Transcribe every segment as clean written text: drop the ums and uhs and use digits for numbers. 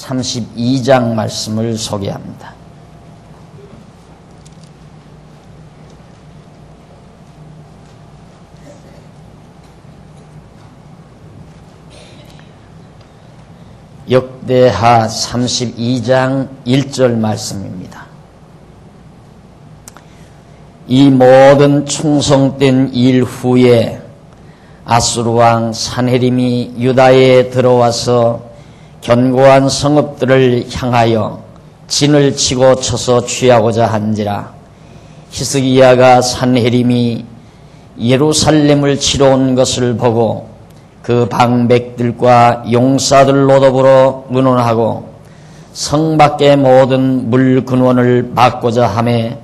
32장 말씀을 소개합니다. 역대하 32장 1절 말씀입니다. 이 모든 충성된 일 후에 아수르 왕 산헤립이 유다에 들어와서 견고한 성읍들을 향하여 진을 치고 쳐서 취하고자 한지라. 히스기야가 산헤립이 예루살렘을 치러 온 것을 보고 그 방백들과 용사들로 더불어 의논하고 성 밖의 모든 물 근원을 막고자 하매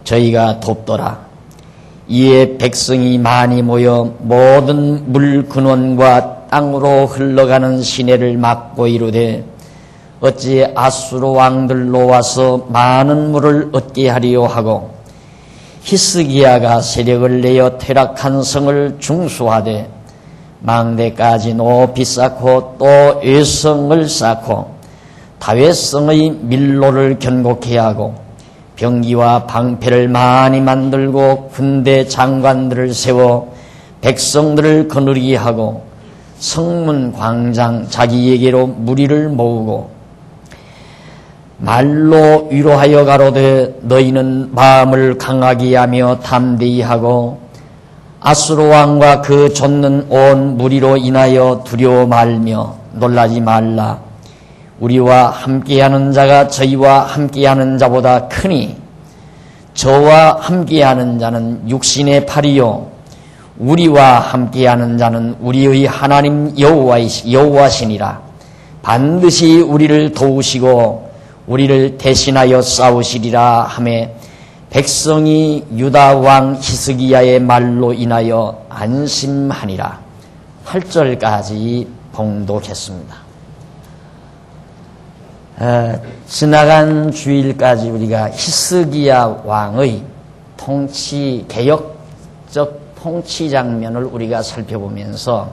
저희가 돕더라. 이에 백성이 많이 모여 모든 물 근원과 땅으로 흘러가는 시내를 막고 이르되 어찌 아수르 왕들로 와서 많은 물을 얻게 하리요 하고 히스기야가 세력을 내어 퇴락한 성을 중수하되 망대까지 높이 쌓고 또 외성을 쌓고 다윗성의 밀로를 견고케 하고 병기와 방패를 많이 만들고 군대 장관들을 세워 백성들을 거느리게 하고 성문 광장 자기에게로 무리를 모으고 말로 위로하여 가로되 너희는 마음을 강하게 하며 담대히 하고 아수르 왕과 그 좇는 온 무리로 인하여 두려워 말며 놀라지 말라. 우리와 함께하는 자가 저희와 함께하는 자보다 크니 저와 함께하는 자는 육신의 팔이요 우리와 함께하는 자는 우리의 하나님 여호와시니라. 반드시 우리를 도우시고 우리를 대신하여 싸우시리라 하며 백성이 유다 왕 히스기야의 말로 인하여 안심하니라. 8절까지 봉독했습니다. 지나간 주일까지 우리가 히스기야 왕의 개혁적 통치 장면을 우리가 살펴보면서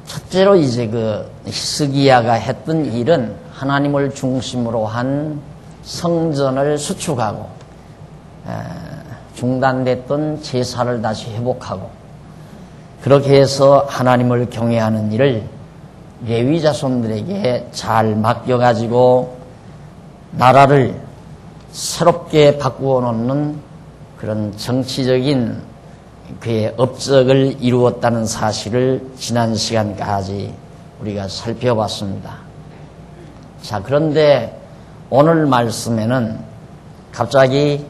첫째로 이제 그 히스기야가 했던 일은 하나님을 중심으로 한 성전을 수축하고 중단됐던 제사를 다시 회복하고 그렇게 해서 하나님을 경외하는 일을 레위 자손들에게 잘 맡겨가지고 나라를 새롭게 바꾸어 놓는 그런 정치적인 그의 업적을 이루었다는 사실을 지난 시간까지 우리가 살펴봤습니다. 자, 그런데 오늘 말씀에는 갑자기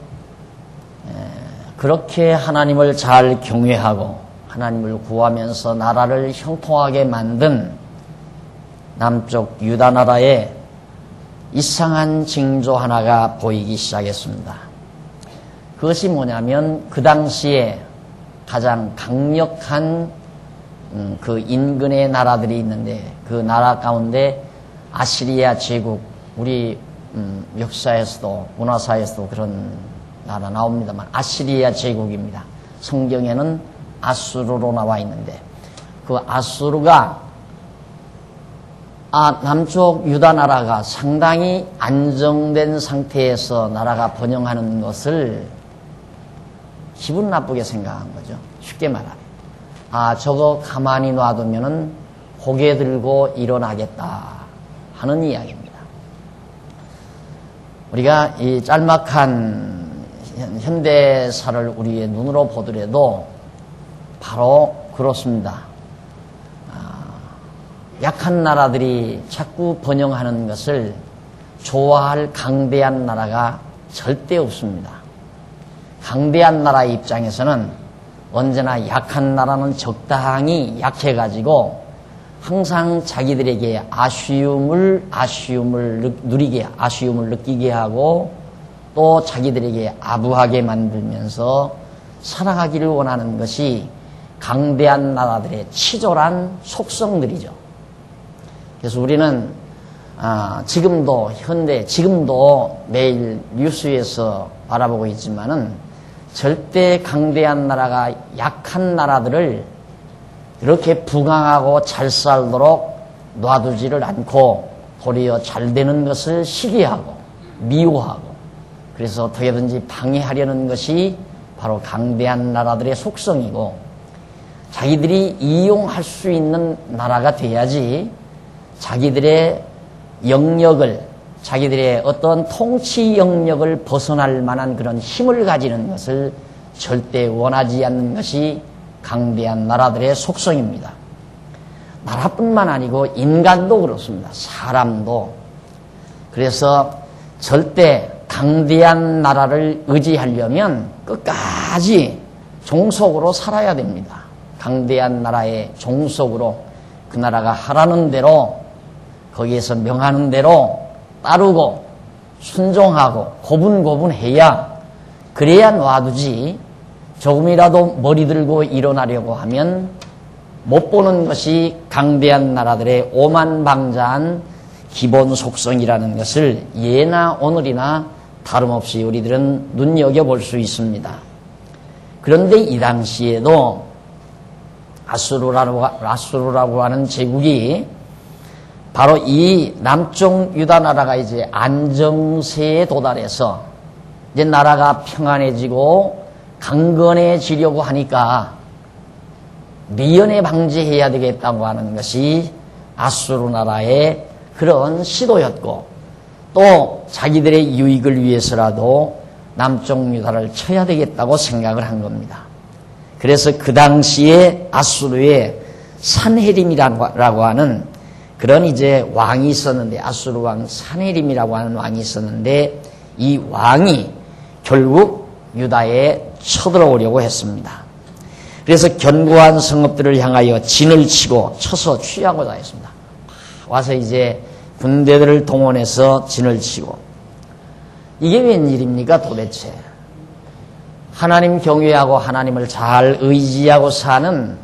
그렇게 하나님을 잘 경외하고 하나님을 구하면서 나라를 형통하게 만든 남쪽 유다 나라에 이상한 징조 하나가 보이기 시작했습니다. 그것이 뭐냐면 그 당시에 가장 강력한 그 인근의 나라들이 있는데 그 나라 가운데 아시리아 제국, 우리 역사에서도 문화사에서도 그런 나라 나옵니다만 아시리아 제국입니다. 성경에는 아수르로 나와 있는데 그 아수르가 남쪽 유다 나라가 상당히 안정된 상태에서 나라가 번영하는 것을 기분 나쁘게 생각한 거죠. 쉽게 말하면 저거 가만히 놔두면은 고개 들고 일어나겠다 하는 이야기입니다. 우리가 이 짤막한 현대사를 우리의 눈으로 보더라도 바로 그렇습니다. 약한 나라들이 자꾸 번영하는 것을 좋아할 강대한 나라가 절대 없습니다. 강대한 나라의 입장에서는 언제나 약한 나라는 적당히 약해가지고 항상 자기들에게 아쉬움을 느끼게 하고 또 자기들에게 아부하게 만들면서 살아가기를 원하는 것이 강대한 나라들의 치졸한 속성들이죠. 그래서 우리는 지금도 매일 뉴스에서 바라보고 있지만은 절대 강대한 나라가 약한 나라들을 이렇게 부강하고 잘 살도록 놔두지를 않고 도리어 잘 되는 것을 시기하고 미워하고 그래서 어떻게든지 방해하려는 것이 바로 강대한 나라들의 속성이고 자기들이 이용할 수 있는 나라가 돼야지 자기들의 영역을 자기들의 어떤 통치 영역을 벗어날 만한 그런 힘을 가지는 것을 절대 원하지 않는 것이 강대한 나라들의 속성입니다. 나라뿐만 아니고 인간도 그렇습니다. 사람도. 그래서 절대 강대한 나라를 의지하려면 끝까지 종속으로 살아야 됩니다. 강대한 나라의 종속으로 그 나라가 하라는 대로 거기에서 명하는 대로 따르고 순종하고 고분고분해야 그래야 놔두지 조금이라도 머리 들고 일어나려고 하면 못 보는 것이 강대한 나라들의 오만방자한 기본 속성이라는 것을 예나 오늘이나 다름없이 우리들은 눈여겨볼 수 있습니다. 그런데 이 당시에도 아수르라고 하는 제국이 바로 이 남쪽 유다 나라가 이제 안정세에 도달해서 이제 나라가 평안해지고 강건해지려고 하니까 미연에 방지해야 되겠다고 하는 것이 아수르 나라의 그런 시도였고 또 자기들의 유익을 위해서라도 남쪽 유다를 쳐야 되겠다고 생각을 한 겁니다. 그래서 그 당시에 아수르의 산헤림이라고 하는 그런 이제 왕이 있었는데 아수르 왕 산헤림이라고 하는 왕이 있었는데 이 왕이 결국 유다에 쳐들어오려고 했습니다. 그래서 견고한 성읍들을 향하여 진을 치고 쳐서 취하고자 했습니다. 와서 이제 군대들을 동원해서 진을 치고 이게 웬일입니까 도대체. 하나님 경외하고 하나님을 잘 의지하고 사는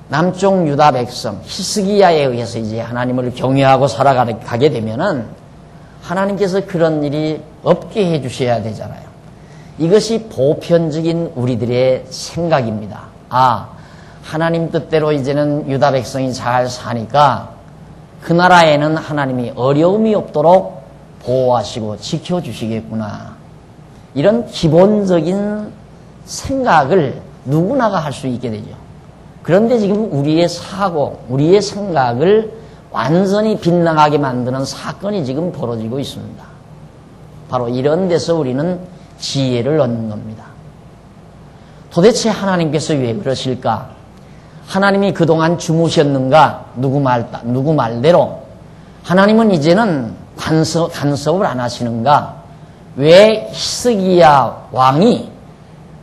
남쪽 유다 백성 히스기야에 의해서 이제 하나님을 경외하고 살아가게 되면은 하나님께서 그런 일이 없게 해주셔야 되잖아요. 이것이 보편적인 우리들의 생각입니다. 아, 하나님 뜻대로 이제는 유다 백성이 잘 사니까 그 나라에는 하나님이 어려움이 없도록 보호하시고 지켜주시겠구나. 이런 기본적인 생각을 누구나가 할 수 있게 되죠. 그런데 지금 우리의 사고, 우리의 생각을 완전히 빗나가게 만드는 사건이 지금 벌어지고 있습니다. 바로 이런 데서 우리는 지혜를 얻는 겁니다. 도대체 하나님께서 왜 그러실까? 하나님이 그동안 주무셨는가? 누구 말대로 하나님은 이제는 간섭을 안 하시는가? 왜 히스기야 왕이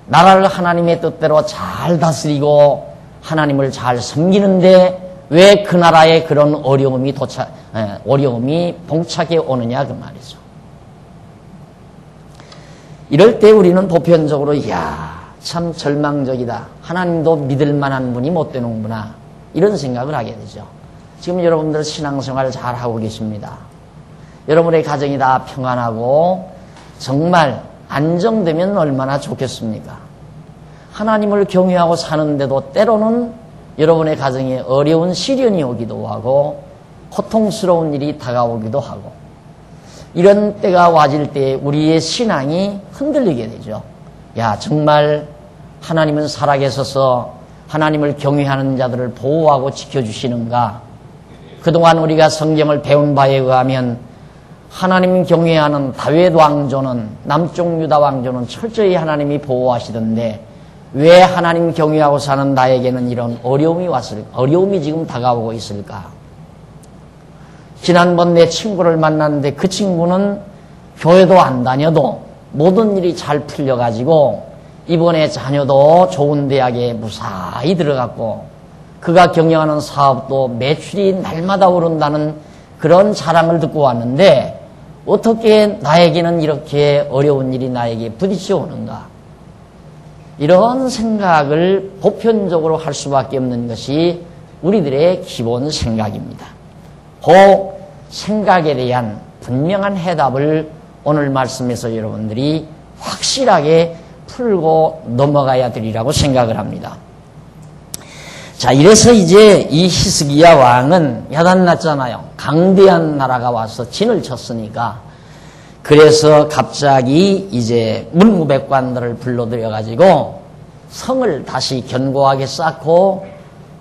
나라를 하나님의 뜻대로 잘 다스리고 하나님을 잘 섬기는데 왜 그 나라에 그런 어려움이 봉착해 오느냐 그 말이죠. 이럴 때 우리는 보편적으로 이야 참 절망적이다. 하나님도 믿을 만한 분이 못 되는구나. 이런 생각을 하게 되죠. 지금 여러분들 신앙생활 잘 하고 계십니다. 여러분의 가정이 다 평안하고 정말 안정되면 얼마나 좋겠습니까? 하나님을 경외하고 사는데도 때로는 여러분의 가정에 어려운 시련이 오기도 하고 고통스러운 일이 다가오기도 하고 이런 때가 와질 때 우리의 신앙이 흔들리게 되죠. 야, 정말 하나님은 살아계셔서 하나님을 경외하는 자들을 보호하고 지켜주시는가? 그동안 우리가 성경을 배운 바에 의하면 하나님 경외하는 다윗 왕조는 남쪽 유다 왕조는 철저히 하나님이 보호하시던데 왜 하나님 경외하고 사는 나에게는 이런 어려움이 지금 다가오고 있을까? 지난번 내 친구를 만났는데 그 친구는 교회도 안 다녀도 모든 일이 잘 풀려가지고 이번에 자녀도 좋은 대학에 무사히 들어갔고 그가 경영하는 사업도 매출이 날마다 오른다는 그런 자랑을 듣고 왔는데 어떻게 나에게는 이렇게 어려운 일이 나에게 부딪혀 오는가? 이런 생각을 보편적으로 할 수밖에 없는 것이 우리들의 기본 생각입니다. 그 생각에 대한 분명한 해답을 오늘 말씀에서 여러분들이 확실하게 풀고 넘어가야 되리라고 생각을 합니다. 자, 이래서 이제 이 히스기야 왕은 야단났잖아요. 강대한 나라가 와서 진을 쳤으니까. 그래서 갑자기 이제 문무백관들을 불러들여가지고 성을 다시 견고하게 쌓고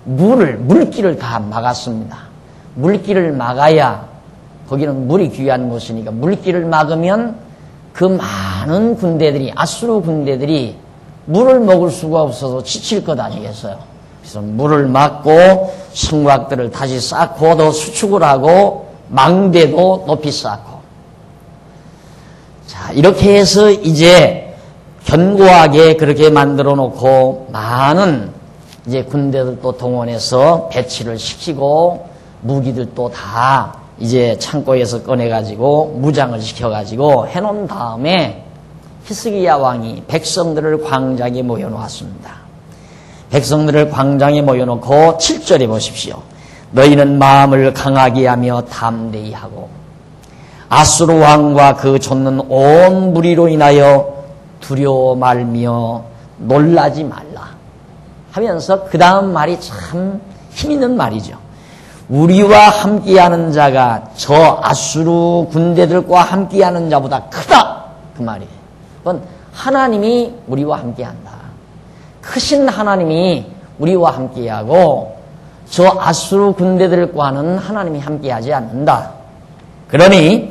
물길을 다 막았습니다. 물길을 막아야 거기는 물이 귀한 곳이니까 물길을 막으면 그 많은 군대들이, 아수르 군대들이 물을 먹을 수가 없어서 지칠 것 아니겠어요. 그래서 물을 막고 성곽들을 다시 쌓고 더 수축을 하고 망대도 높이 쌓고. 자, 이렇게 해서 이제 견고하게 그렇게 만들어 놓고 많은 이제 군대들도 동원해서 배치를 시키고 무기들도 다 이제 창고에서 꺼내가지고 무장을 시켜가지고 해놓은 다음에 히스기야 왕이 백성들을 광장에 모여놓았습니다. 백성들을 광장에 모여놓고 7절에 보십시오. 너희는 마음을 강하게 하며 담대히 하고 아수르 왕과 그 좇는 온 무리로 인하여 두려워 말며 놀라지 말라 하면서 그 다음 말이 참 힘있는 말이죠. 우리와 함께하는 자가 저 아수르 군대들과 함께하는 자보다 크다 그 말이에요. 그건 하나님이 우리와 함께한다. 크신 하나님이 우리와 함께하고 저 아수르 군대들과는 하나님이 함께하지 않는다. 그러니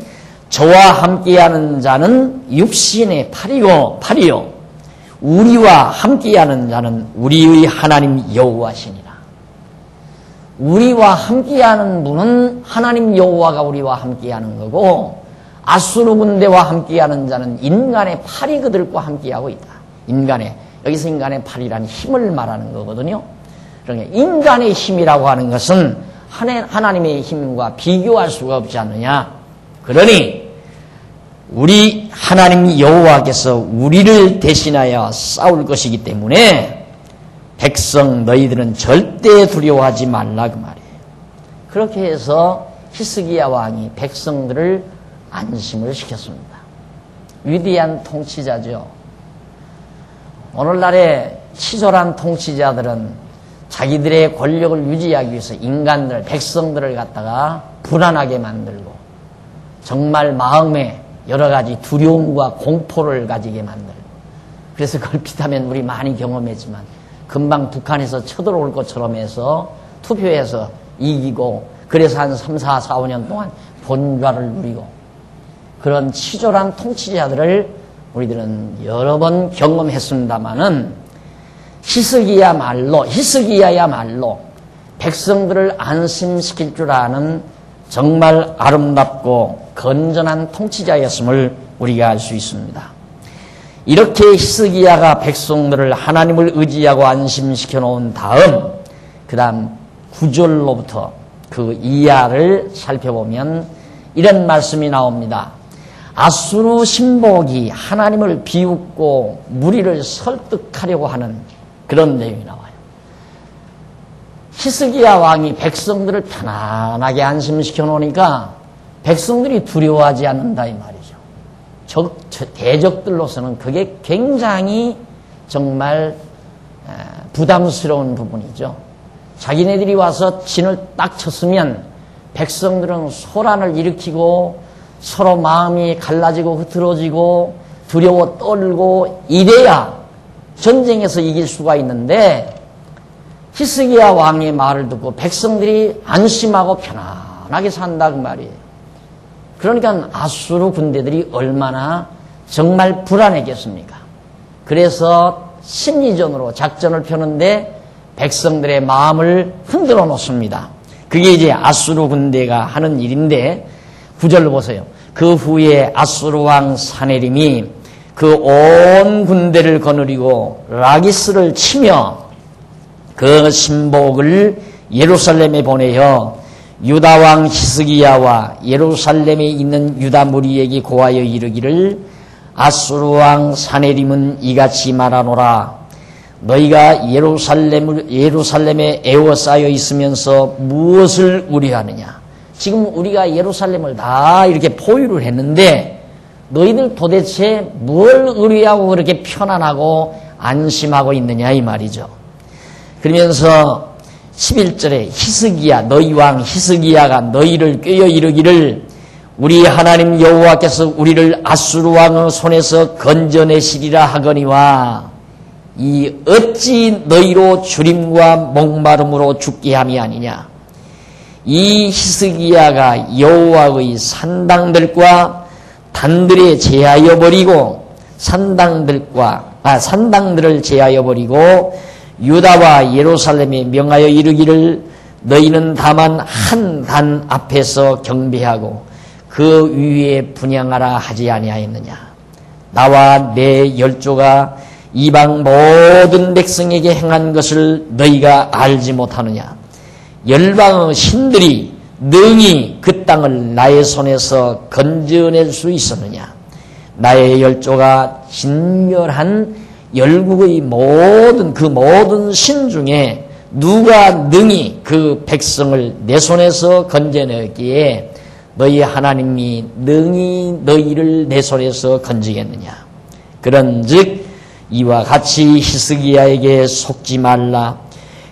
저와 함께하는 자는 육신의 팔이요 우리와 함께하는 자는 우리의 하나님 여호와시니라. 우리와 함께하는 분은 하나님 여호와가 우리와 함께하는 거고 아수르 군대와 함께하는 자는 인간의 팔이 그들과 함께하고 있다. 여기서 인간의 팔이란 힘을 말하는 거거든요. 그러니까 인간의 힘이라고 하는 것은 하나님의 힘과 비교할 수가 없지 않느냐. 그러니 우리 하나님 여호와께서 우리를 대신하여 싸울 것이기 때문에 백성 너희들은 절대 두려워하지 말라 그 말이에요. 그렇게 해서 히스기야 왕이 백성들을 안심을 시켰습니다. 위대한 통치자죠. 오늘날의 치졸한 통치자들은 자기들의 권력을 유지하기 위해서 백성들을 갖다가 불안하게 만들고 정말 마음에 여러 가지 두려움과 공포를 가지게 만들고 그래서 그걸 비타민 우리 많이 경험했지만 금방 북한에서 쳐들어올 것처럼 해서 투표해서 이기고 그래서 한 3, 4, 5년 동안 본좌를 누리고 그런 치졸한 통치자들을 우리들은 여러 번 경험했습니다마는 히스기야야말로 백성들을 안심시킬 줄 아는 정말 아름답고 건전한 통치자였음을 우리가 알 수 있습니다. 이렇게 히스기야가 백성들을 하나님을 의지하고 안심시켜 놓은 다음 그 다음 9절로부터 그 이하를 살펴보면 이런 말씀이 나옵니다. 아수르 신복이 하나님을 비웃고 무리를 설득하려고 하는 그런 내용이 나와요. 히스기야 왕이 백성들을 편안하게 안심시켜 놓으니까 백성들이 두려워하지 않는다 이 말이죠. 대적들로서는 그게 굉장히 정말 부담스러운 부분이죠. 자기네들이 와서 진을 딱 쳤으면 백성들은 소란을 일으키고 서로 마음이 갈라지고 흐트러지고 두려워 떨고 이래야 전쟁에서 이길 수가 있는데 히스기야 왕의 말을 듣고 백성들이 안심하고 편안하게 산다 그 말이에요. 그러니까 아수르 군대들이 얼마나 정말 불안했겠습니까? 그래서 심리전으로 작전을 펴는데 백성들의 마음을 흔들어 놓습니다. 그게 이제 아수르 군대가 하는 일인데 9절로 보세요. 그 후에 아수르 왕 사네림이 그 온 군대를 거느리고 라기스를 치며 그 신복을 예루살렘에 보내어 유다 왕 히스기야와 예루살렘에 있는 유다 무리에게 고하여 이르기를 아수르 왕 사네림은 이같이 말하노라. 너희가 예루살렘에 에워싸여 있으면서 무엇을 우려하느냐. 지금 우리가 예루살렘을 다 이렇게 포위를 했는데 너희들 도대체 뭘 의뢰하고 그렇게 편안하고 안심하고 있느냐 이 말이죠. 그러면서 11절에 히스기야 너희 왕 히스기야가 너희를 꾀어 이르기를 우리 하나님 여호와께서 우리를 아수르 왕의 손에서 건져내시리라 하거니와 이 어찌 너희로 주림과 목마름으로 죽게 함이 아니냐. 이 히스기야가 여호와의 산당들과 단들에 제하여 버리고 산당들을 제하여 버리고 유다와 예루살렘에 명하여 이르기를 너희는 다만 한 단 앞에서 경배하고 그 위에 분향하라 하지 아니하였느냐. 나와 내 열조가 이방 모든 백성에게 행한 것을 너희가 알지 못하느냐. 열방의 신들이 능히 그 땅을 나의 손에서 건져낼 수 있었느냐. 나의 열조가 진멸한 열국의 모든 신 중에 누가 능히 그 백성을 내 손에서 건져내기에 너희 하나님이 능히 너희를 내 손에서 건지겠느냐. 그런즉 이와 같이 히스기야에게 속지 말라.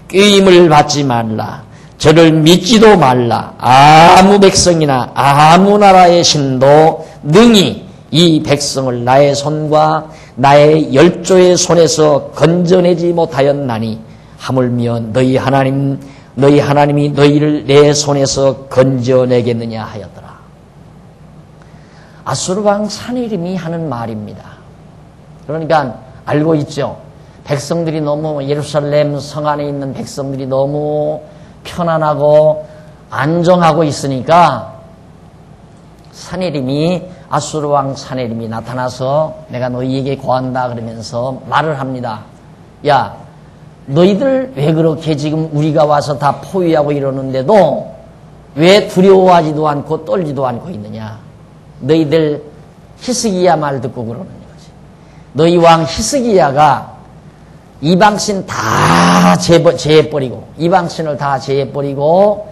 꾀임을 받지 말라. 저를 믿지도 말라. 아무 백성이나 아무 나라의 신도 능히 이 백성을 나의 손과 나의 열조의 손에서 건져내지 못하였나니 하물며 너희 하나님이 너희를 내 손에서 건져내겠느냐 하였더라. 아수르 왕 사네립이 하는 말입니다. 그러니까 알고 있죠. 백성들이 너무 예루살렘 성 안에 있는 백성들이 너무 편안하고 안정하고 있으니까 아수르 왕 사네립이 나타나서 내가 너희에게 고한다 그러면서 말을 합니다. 야, 너희들 왜 그렇게 지금 우리가 와서 다 포위하고 이러는데도 왜 두려워하지도 않고 떨지도 않고 있느냐. 너희들 히스기야 말 듣고 그러는 거지. 너희 왕 히스기야가 이방신 다 제해버리고 이방신을 다 제해버리고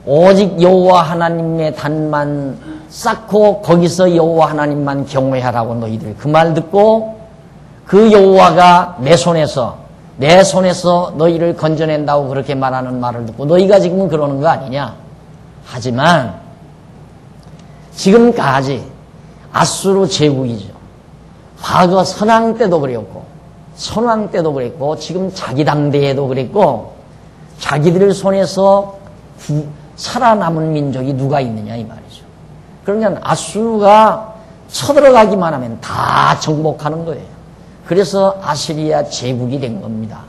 오직 여호와 하나님의 단만 쌓고 거기서 여호와 하나님만 경외하라고 너희들 그 말 듣고 그 여호와가 내 손에서 너희를 건져낸다고 그렇게 말하는 말을 듣고 너희가 지금은 그러는 거 아니냐. 하지만 지금까지 아수르 제국이죠. 과거 선왕 때도 그랬고 지금 자기 당대에도 그랬고 자기들 손에서 살아남은 민족이 누가 있느냐 이 말이죠. 그러니까 아수르가 쳐들어가기만 하면 다 정복하는 거예요. 그래서 아시리아 제국이 된 겁니다.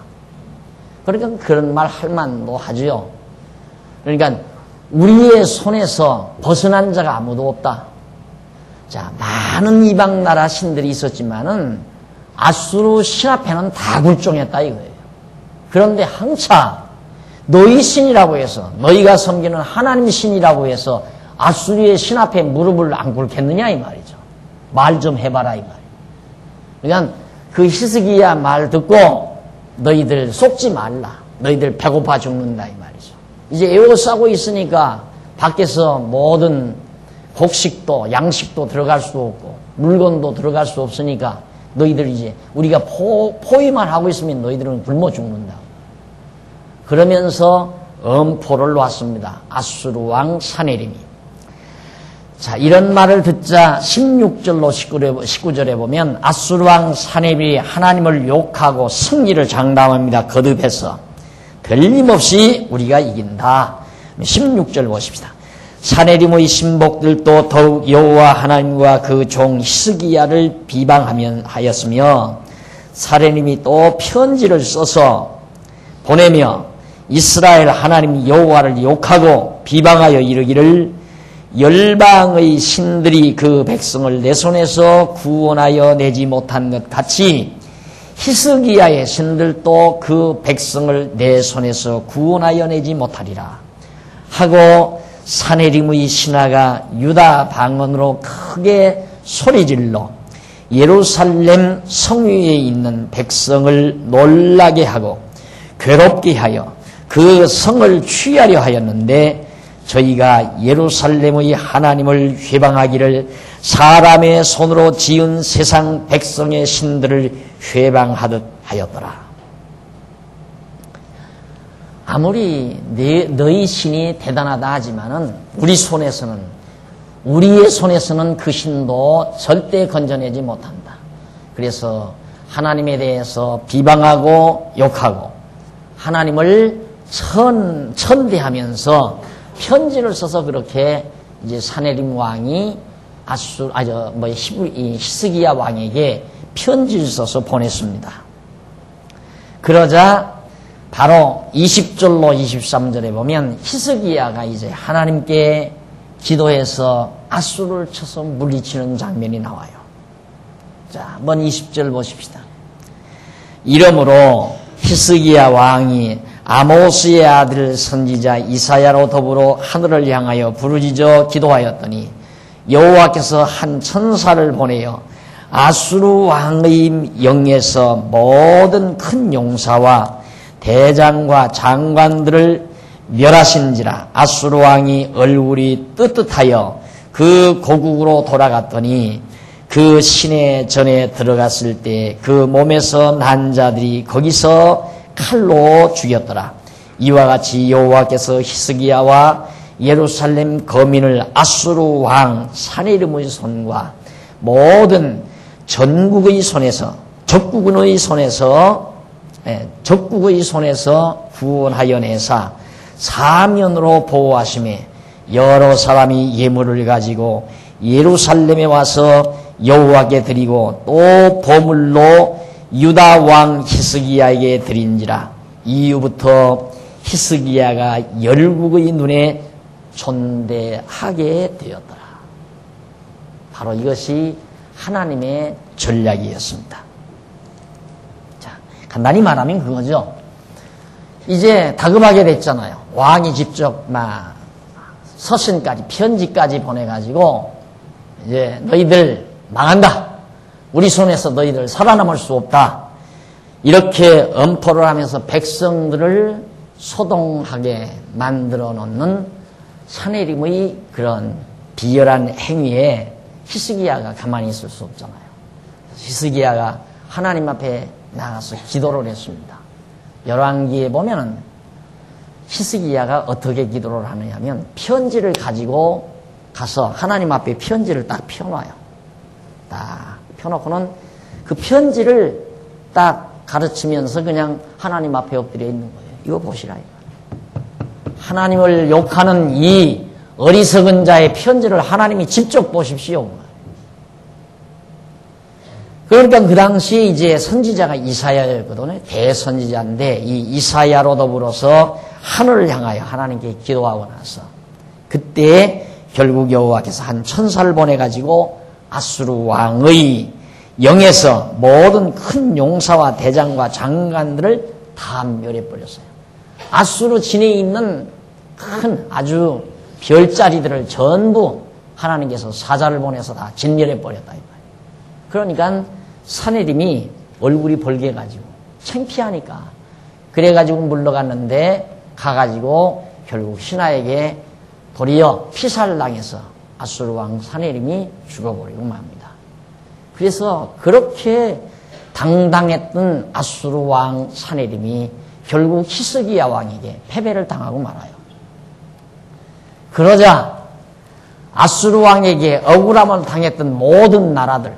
그러니까 그런 말 할 만도 하죠. 그러니까 우리의 손에서 벗어난 자가 아무도 없다. 자, 많은 이방 나라 신들이 있었지만은 아수르 신 앞에는 다 굴종했다 이거예요. 그런데 항차 너희 신이라고 해서 너희가 섬기는 하나님 신이라고 해서 아수르의 신 앞에 무릎을 안 꿇겠느냐 이 말이죠. 말 좀 해봐라 이 말이에요. 그러니까 그 히스기야 말 듣고 너희들 속지 말라. 너희들 배고파 죽는다 이 말이죠. 이제 에워싸고 있으니까 밖에서 모든 곡식도 양식도 들어갈 수 없고 물건도 들어갈 수 없으니까 너희들 이제 우리가 포위만 하고 있으면 너희들은 굶어 죽는다. 그러면서 엄포를 놨습니다. 아수르 왕 사네립이. 자, 이런 말을 듣자 16절로 19절에 보면 아수르 왕 사네립이 하나님을 욕하고 승리를 장담합니다. 거듭해서 틀림없이 우리가 이긴다. 16절 보십시다. 사네립의 신복들도 더욱 여호와 하나님과 그 종 히스기야를 비방하였으며 사네립이 또 편지를 써서 보내며 이스라엘 하나님 여호와를 욕하고 비방하여 이르기를 열방의 신들이 그 백성을 내 손에서 구원하여 내지 못한 것 같이 히스기야의 신들도 그 백성을 내 손에서 구원하여 내지 못하리라 하고 사네립의 신하가 유다 방언으로 크게 소리질러 예루살렘 성 위에 있는 백성을 놀라게 하고 괴롭게 하여 그 성을 취하려 하였는데 저희가 예루살렘의 하나님을 회방하기를 사람의 손으로 지은 세상 백성의 신들을 회방하듯 하였더라. 아무리 너희 신이 대단하다 하지만은 우리의 손에서는 그 신도 절대 건져내지 못한다. 그래서 하나님에 대해서 비방하고 욕하고 하나님을 천대하면서 편지를 써서 그렇게 이제 사네림 왕이 히스기야 왕에게 편지를 써서 보냈습니다. 그러자 바로 20절로 23절에 보면 히스기야가 이제 하나님께 기도해서 아수르를 쳐서 물리치는 장면이 나와요. 자, 한번 20절 보십시다. 이러므로 히스기야 왕이 아모스의 아들 선지자 이사야로 더불어 하늘을 향하여 부르짖어 기도하였더니 여호와께서 한 천사를 보내어 아수르 왕의 영에서 모든 큰 용사와 대장과 장관들을 멸하신지라. 아수르 왕이 얼굴이 뜨뜻하여 그 고국으로 돌아갔더니 그 시내 전에 들어갔을 때 그 몸에서 난 자들이 거기서 칼로 죽였더라. 이와 같이 여호와께서 히스기야와 예루살렘 거민을 아수르 왕 사네립의 손과 모든 적국의 손에서 구원하여 내사 사면으로 보호하심에 여러 사람이 예물을 가지고 예루살렘에 와서 여호와께 드리고 또 보물로 유다 왕 히스기야에게 드린지라. 이후부터 히스기야가 열국의 눈에 존대하게 되었더라. 바로 이것이 하나님의 전략이었습니다. 자, 간단히 말하면 그거죠. 이제 다급하게 됐잖아요. 왕이 직접 서신까지 편지까지 보내가지고 이제 너희들 망한다. 우리 손에서 너희들 살아남을 수 없다. 이렇게 엄포를 하면서 백성들을 소동하게 만들어 놓는 사네림의 그런 비열한 행위에 히스기야가 가만히 있을 수 없잖아요. 히스기야가 하나님 앞에 나가서 기도를 했습니다. 열왕기에 보면은 히스기야가 어떻게 기도를 하느냐면 편지를 가지고 가서 하나님 앞에 편지를 딱 펴놔요. 딱 펴놓고는 그 편지를 딱 가르치면서 그냥 하나님 앞에 엎드려 있는 거예요. 이거 보시라. 하나님을 욕하는 이 어리석은 자의 편지를 하나님이 직접 보십시오. 그러니까 그 당시에 이제 선지자가 이사야였거든요. 대선지자인데 이 이사야로 더불어서 하늘을 향하여 하나님께 기도하고 나서 그때 결국 여호와께서 한 천사를 보내가지고 아수르 왕의 영에서 모든 큰 용사와 대장과 장관들을 다 멸해버렸어요. 아수르 진에 있는 큰 아주 별자리들을 전부 하나님께서 사자를 보내서 다 진멸해버렸다. 그러니까 사네림이 얼굴이 벌게가지고 창피하니까 그래가지고 물러갔는데 가가지고 결국 신하에게 도리어 피살당해서 아수르 왕 사네림이 죽어버리고 맙니다. 그래서 그렇게 당당했던 아수르 왕 사네림이 결국 히스기야 왕에게 패배를 당하고 말아요. 그러자 아수르 왕에게 억울함을 당했던 모든 나라들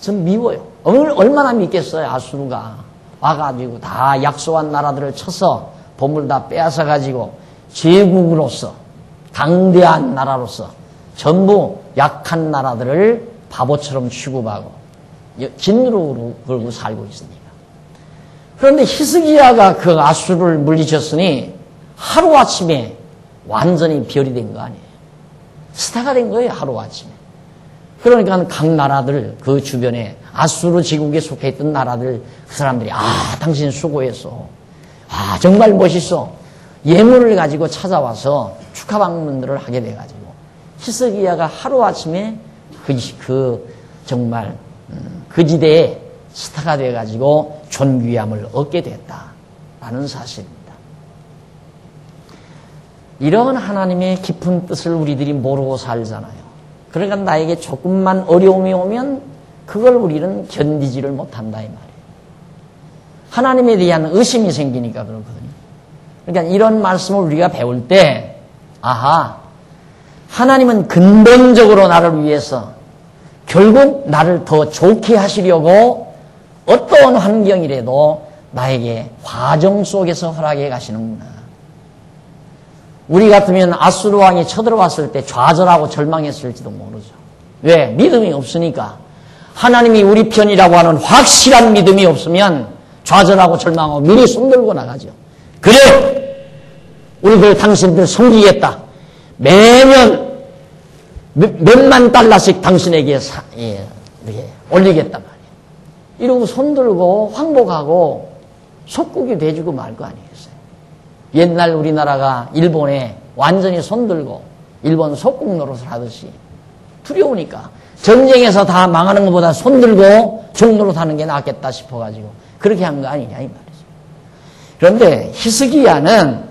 전 미워요. 얼마나 믿겠어요. 아수르가 와가지고 다 약소한 나라들을 쳐서 보물 다 빼앗아가지고 제국으로서 강대한 나라로서 전부 약한 나라들을 바보처럼 취급하고 진노로 걸고 살고 있으니까. 그런데 히스기야가 그 아수르를 물리쳤으니 하루아침에 완전히 별이 된 거 아니에요. 스타가 된 거예요. 하루아침에. 그러니까 각 나라들 그 주변에 아수르 제국에 속해 있던 나라들 그 사람들이 당신 수고했어. 정말 멋있어. 예물을 가지고 찾아와서 축하 방문들을 하게 돼가지고 히스기야가 하루아침에 정말 그 지대에 스타가 돼가지고 존귀함을 얻게 됐다라는 사실입니다. 이런 하나님의 깊은 뜻을 우리들이 모르고 살잖아요. 그러니까 나에게 조금만 어려움이 오면 그걸 우리는 견디지를 못한다 이 말이에요. 하나님에 대한 의심이 생기니까 그렇거든요. 그러니까 이런 말씀을 우리가 배울 때, 아하, 하나님은 근본적으로 나를 위해서 결국 나를 더 좋게 하시려고 어떠한 환경이라도 나에게 과정 속에서 허락해 가시는구나. 우리 같으면 아수르 왕이 쳐들어왔을 때 좌절하고 절망했을지도 모르죠. 왜? 믿음이 없으니까. 하나님이 우리 편이라고 하는 확실한 믿음이 없으면 좌절하고 절망하고 미리 손들고 나가죠. 그래! 우리들 당신들 섬기겠다. 매년 몇만 달러씩 당신에게 이렇게 올리겠단 말이에요. 이러고 손들고 황복하고 속국이 돼주고 말 거 아니겠어요. 옛날 우리나라가 일본에 완전히 손들고 일본 속국 노릇을 하듯이 두려우니까 전쟁에서 다 망하는 것보다 손들고 종노릇하는 게 낫겠다 싶어가지고 그렇게 한 거 아니냐 이 말이죠. 그런데 히스기야는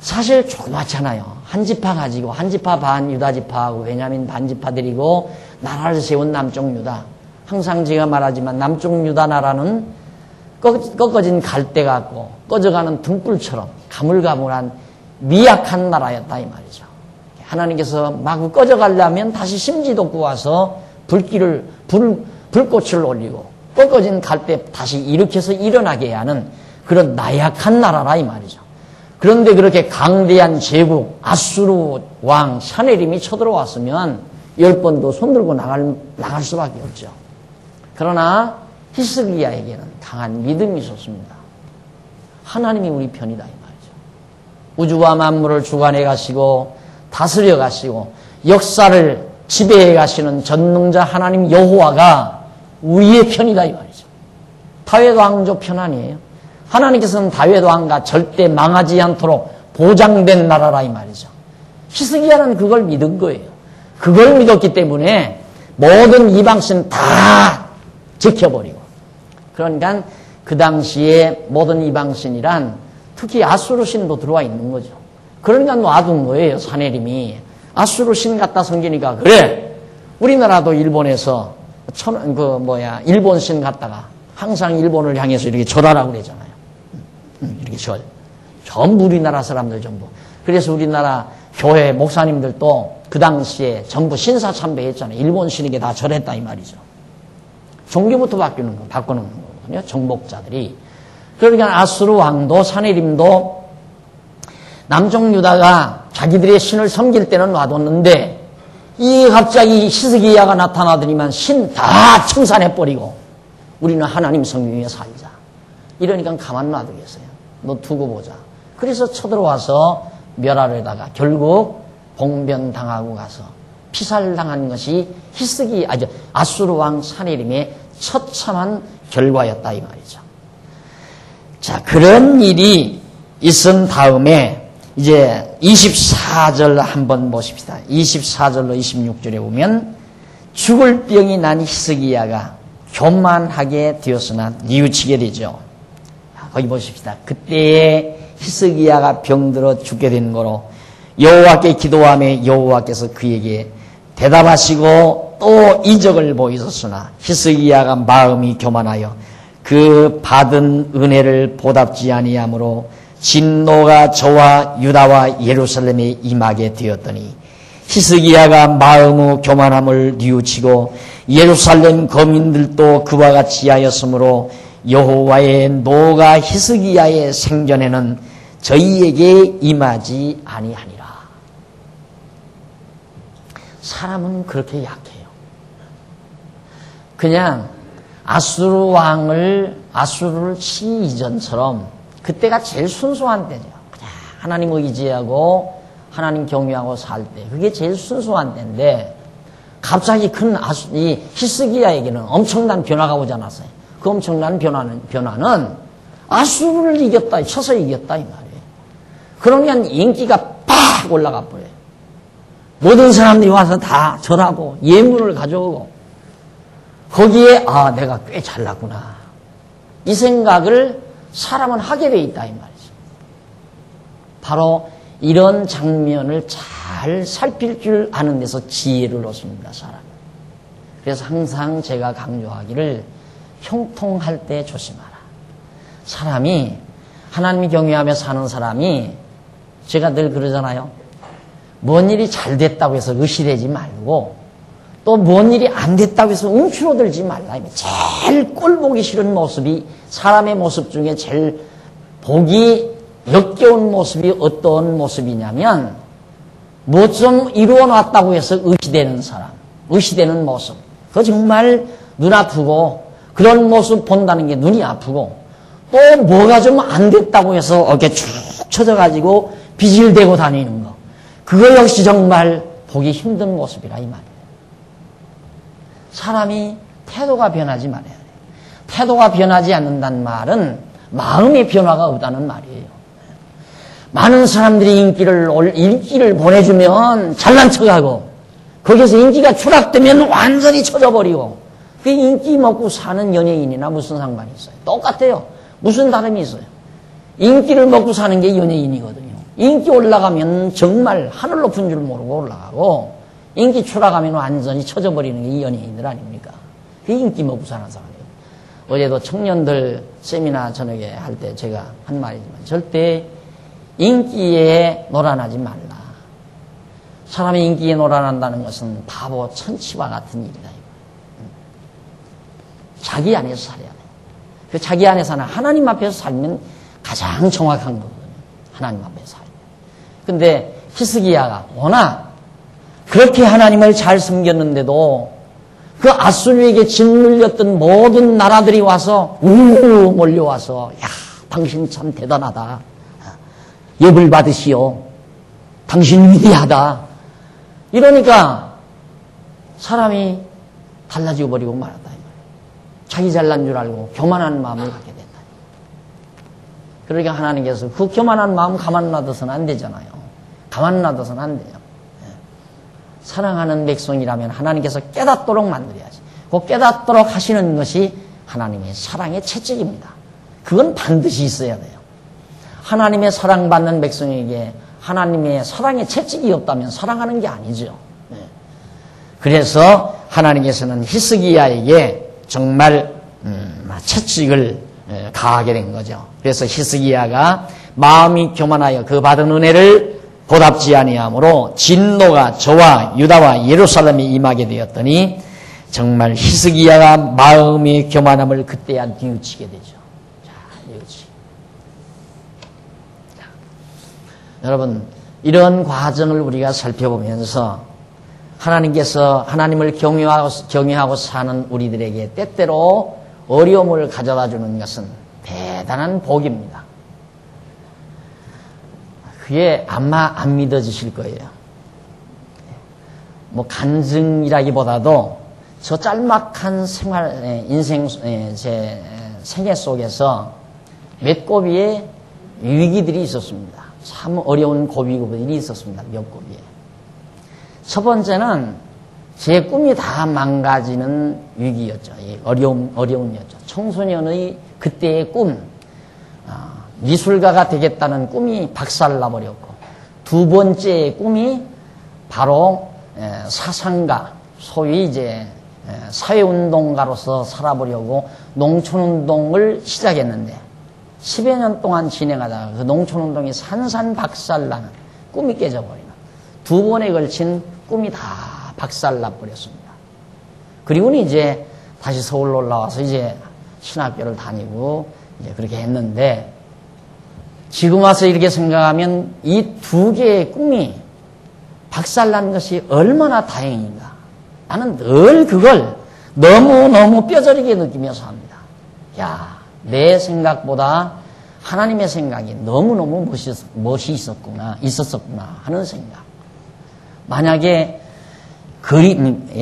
사실 조그맣잖아요. 한 지파 가지고 한 지파 반 유다 지파하고 베냐민 반 지파들이고 나라를 세운 남쪽 유다. 항상 제가 말하지만 남쪽 유다 나라는 꺾어진 갈대 같고 꺼져가는 등불처럼 가물가물한 미약한 나라였다 이 말이죠. 하나님께서 마구 꺼져가려면 다시 심지도 구워서 불꽃을 올리고 꺾어진 갈대 다시 일으켜서 일어나게 하는 그런 나약한 나라라 이 말이죠. 그런데 그렇게 강대한 제국 아수르 왕 사네림이 쳐들어왔으면 10번도 손들고 나갈 수밖에 없죠. 그러나 히스기야에게는 강한 믿음이 있었습니다. 하나님이 우리 편이다 이 말이죠. 우주와 만물을 주관해 가시고 다스려 가시고 역사를 지배해 가시는 전능자 하나님 여호와가 우리의 편이다 이 말이죠. 다윗 왕조 편 아니에요. 하나님께서는 다윗 왕과 절대 망하지 않도록 보장된 나라라 이 말이죠. 히스기야는 그걸 믿은 거예요. 그걸 믿었기 때문에 모든 이방신 다 지켜버리고. 그러니까 그 당시에 모든 이방신이란 특히 아수르 신도 들어와 있는 거죠. 그러니까 놔둔 거예요. 사네림이. 아수르 신 갖다 섬기니까 그래. 우리나라도 일본에서 일본 신 갖다가 항상 일본을 향해서 이렇게 절하라고 그러잖아요. 이렇게 전부 우리나라 사람들 전부. 그래서 우리나라 교회 목사님들도 그 당시에 전부 신사참배했잖아요. 일본 신에게 다 절했다 이 말이죠. 종교부터 바꾸는 거거든요. 정복자들이. 그러니까 아수르 왕도 사네림도 남쪽 유다가 자기들의 신을 섬길 때는 놔뒀는데 이 갑자기 히스기야가 나타나더니만 신 다 청산해버리고 우리는 하나님 성경에 살자. 이러니까 가만 놔두겠어요. 너 두고 보자. 그래서 쳐들어와서 멸하려다가 결국 봉변당하고 가서 피살당한 것이 아수르 왕 사네림의 처참한 결과였다 이 말이죠. 자, 그런 일이 있은 다음에 이제 24절 한번 보십시다. 24절로 26절에 보면 죽을 병이 난 히스기야가 교만하게 되었으나 뉘우치게 되죠. 거기 보십시다. 그때에 히스기야가 병들어 죽게 된 거로 여호와께 기도하며 여호와께서 그에게 대답하시고 또 이적을 보이셨으나 히스기야가 마음이 교만하여 그 받은 은혜를 보답지 아니하므로 진노가 저와 유다와 예루살렘에 임하게 되었더니 히스기야가 마음의 교만함을 뉘우치고 예루살렘 거민들도 그와 같이 하였으므로 여호와의 노가 히스기야의 생전에는 저희에게 임하지 아니하니라. 사람은 그렇게 약해요. 그냥 아수르를 치기 이전처럼 그때가 제일 순수한 때죠. 그냥 하나님 의지하고 하나님 경외하고 살 때. 그게 제일 순수한 때인데 갑자기 큰 이 히스기야에게는 엄청난 변화가 오지 않았어요. 그 엄청난 변화는 아수르를 이겼다, 쳐서 이겼다 이 말이에요. 그러니까 인기가 팍 올라가 버려요. 모든 사람들이 와서 다 절하고 예물을 가져오고 거기에 내가 꽤 잘났구나. 이 생각을 사람은 하게 돼 있다 이 말이죠. 바로 이런 장면을 잘 살필 줄 아는 데서 지혜를 얻습니다, 사람은. 그래서 항상 제가 강조하기를 형통할 때 조심하라. 사람이 하나님 경외하며 사는 사람이 제가 늘 그러잖아요. 뭔 일이 잘 됐다고 해서 의시되지 말고 또 뭔 일이 안 됐다고 해서 움츠러들지 말라. 제일 꼴 보기 싫은 모습이 사람의 모습 중에 제일 보기 역겨운 모습이 어떤 모습이냐면 뭐 좀 이루어놨다고 해서 의시되는 사람, 의시되는 모습. 그거 정말 눈 아프고 그런 모습 본다는 게 눈이 아프고 또 뭐가 좀 안 됐다고 해서 어깨 축 처져가지고 비질대고 다니는 거. 그거 역시 정말 보기 힘든 모습이라 이 말이에요. 사람이 태도가 변하지 말아야 돼요. 태도가 변하지 않는다는 말은 마음의 변화가 없다는 말이에요. 많은 사람들이 인기를 보내주면 잘난 척하고 거기서 인기가 추락되면 완전히 쳐져버리고 그 인기 먹고 사는 연예인이나 무슨 상관이 있어요? 똑같아요. 무슨 다름이 있어요? 인기를 먹고 사는 게 연예인이거든요. 인기 올라가면 정말 하늘 높은 줄 모르고 올라가고 인기 추락하면 완전히 쳐져버리는 게 이 연예인들 아닙니까? 그게 인기 먹고 사는 사람이에요. 어제도 청년들 세미나 저녁에 할 때 제가 한 말이지만 절대 인기에 놀아나지 말라. 사람이 인기에 놀아난다는 것은 바보 천치와 같은 일이다. 자기 안에서 살아야 돼. 그 자기 안에 사는 하나님 앞에서 살면 가장 정확한 거거든요. 하나님 앞에서 살면. 근데 히스기야가 워낙 그렇게 하나님을 잘 섬겼는데도 그 아수르에게 짓눌렸던 모든 나라들이 와서 우르르 몰려와서 야 당신 참 대단하다. 예불 받으시오. 당신 위대하다. 이러니까 사람이 달라지고 버리고 말았다. 자기 잘난 줄 알고 교만한 마음을 갖게 됐다. 그러니까 하나님께서 그 교만한 마음 가만 놔둬서는 안 되잖아요. 가만 놔둬서는 안 돼요. 사랑하는 백성이라면 하나님께서 깨닫도록 만들어야지. 그 깨닫도록 하시는 것이 하나님의 사랑의 채찍입니다. 그건 반드시 있어야 돼요. 하나님의 사랑받는 백성에게 하나님의 사랑의 채찍이 없다면 사랑하는 게 아니죠. 그래서 하나님께서는 히스기야에게 정말 채찍을 가하게 된 거죠. 그래서 히스기야가 마음이 교만하여 그 받은 은혜를 보답지 아니하므로 진노가 저와 유다와 예루살렘에 임하게 되었더니 정말 히스기야가 마음의 교만함을 그때야 뉘우치게 되죠. 자, 뉘우치게. 여러분, 이런 과정을 우리가 살펴보면서 하나님께서 하나님을 경외하고 사는 우리들에게 때때로 어려움을 가져다 주는 것은 대단한 복입니다. 그게 아마 안 믿어지실 거예요. 뭐 간증이라기보다도 저 짤막한 인생, 제 생애 속에서 몇 고비의 위기들이 있었습니다. 참 어려운 고비들이 있었습니다. 몇 고비에. 첫 번째는 제 꿈이 다 망가지는 위기였죠. 어려움이었죠. 청소년의 그때의 꿈, 미술가가 되겠다는 꿈이 박살나버렸고, 두 번째의 꿈이 바로 사상가, 소위 이제 사회운동가로서 살아보려고 농촌운동을 시작했는데 10여 년 동안 진행하다가 그 농촌운동이 산산박살나는 꿈이 깨져버리는 두 번에 걸친 꿈이 다 박살나버렸습니다. 그리고는 이제 다시 서울로 올라와서 이제 신학교를 다니고 이제 그렇게 했는데 지금 와서 이렇게 생각하면 이 두 개의 꿈이 박살난 것이 얼마나 다행인가. 나는 늘 그걸 너무너무 뼈저리게 느끼면서 합니다. 야, 내 생각보다 하나님의 생각이 너무너무 있었었구나 하는 생각. 만약에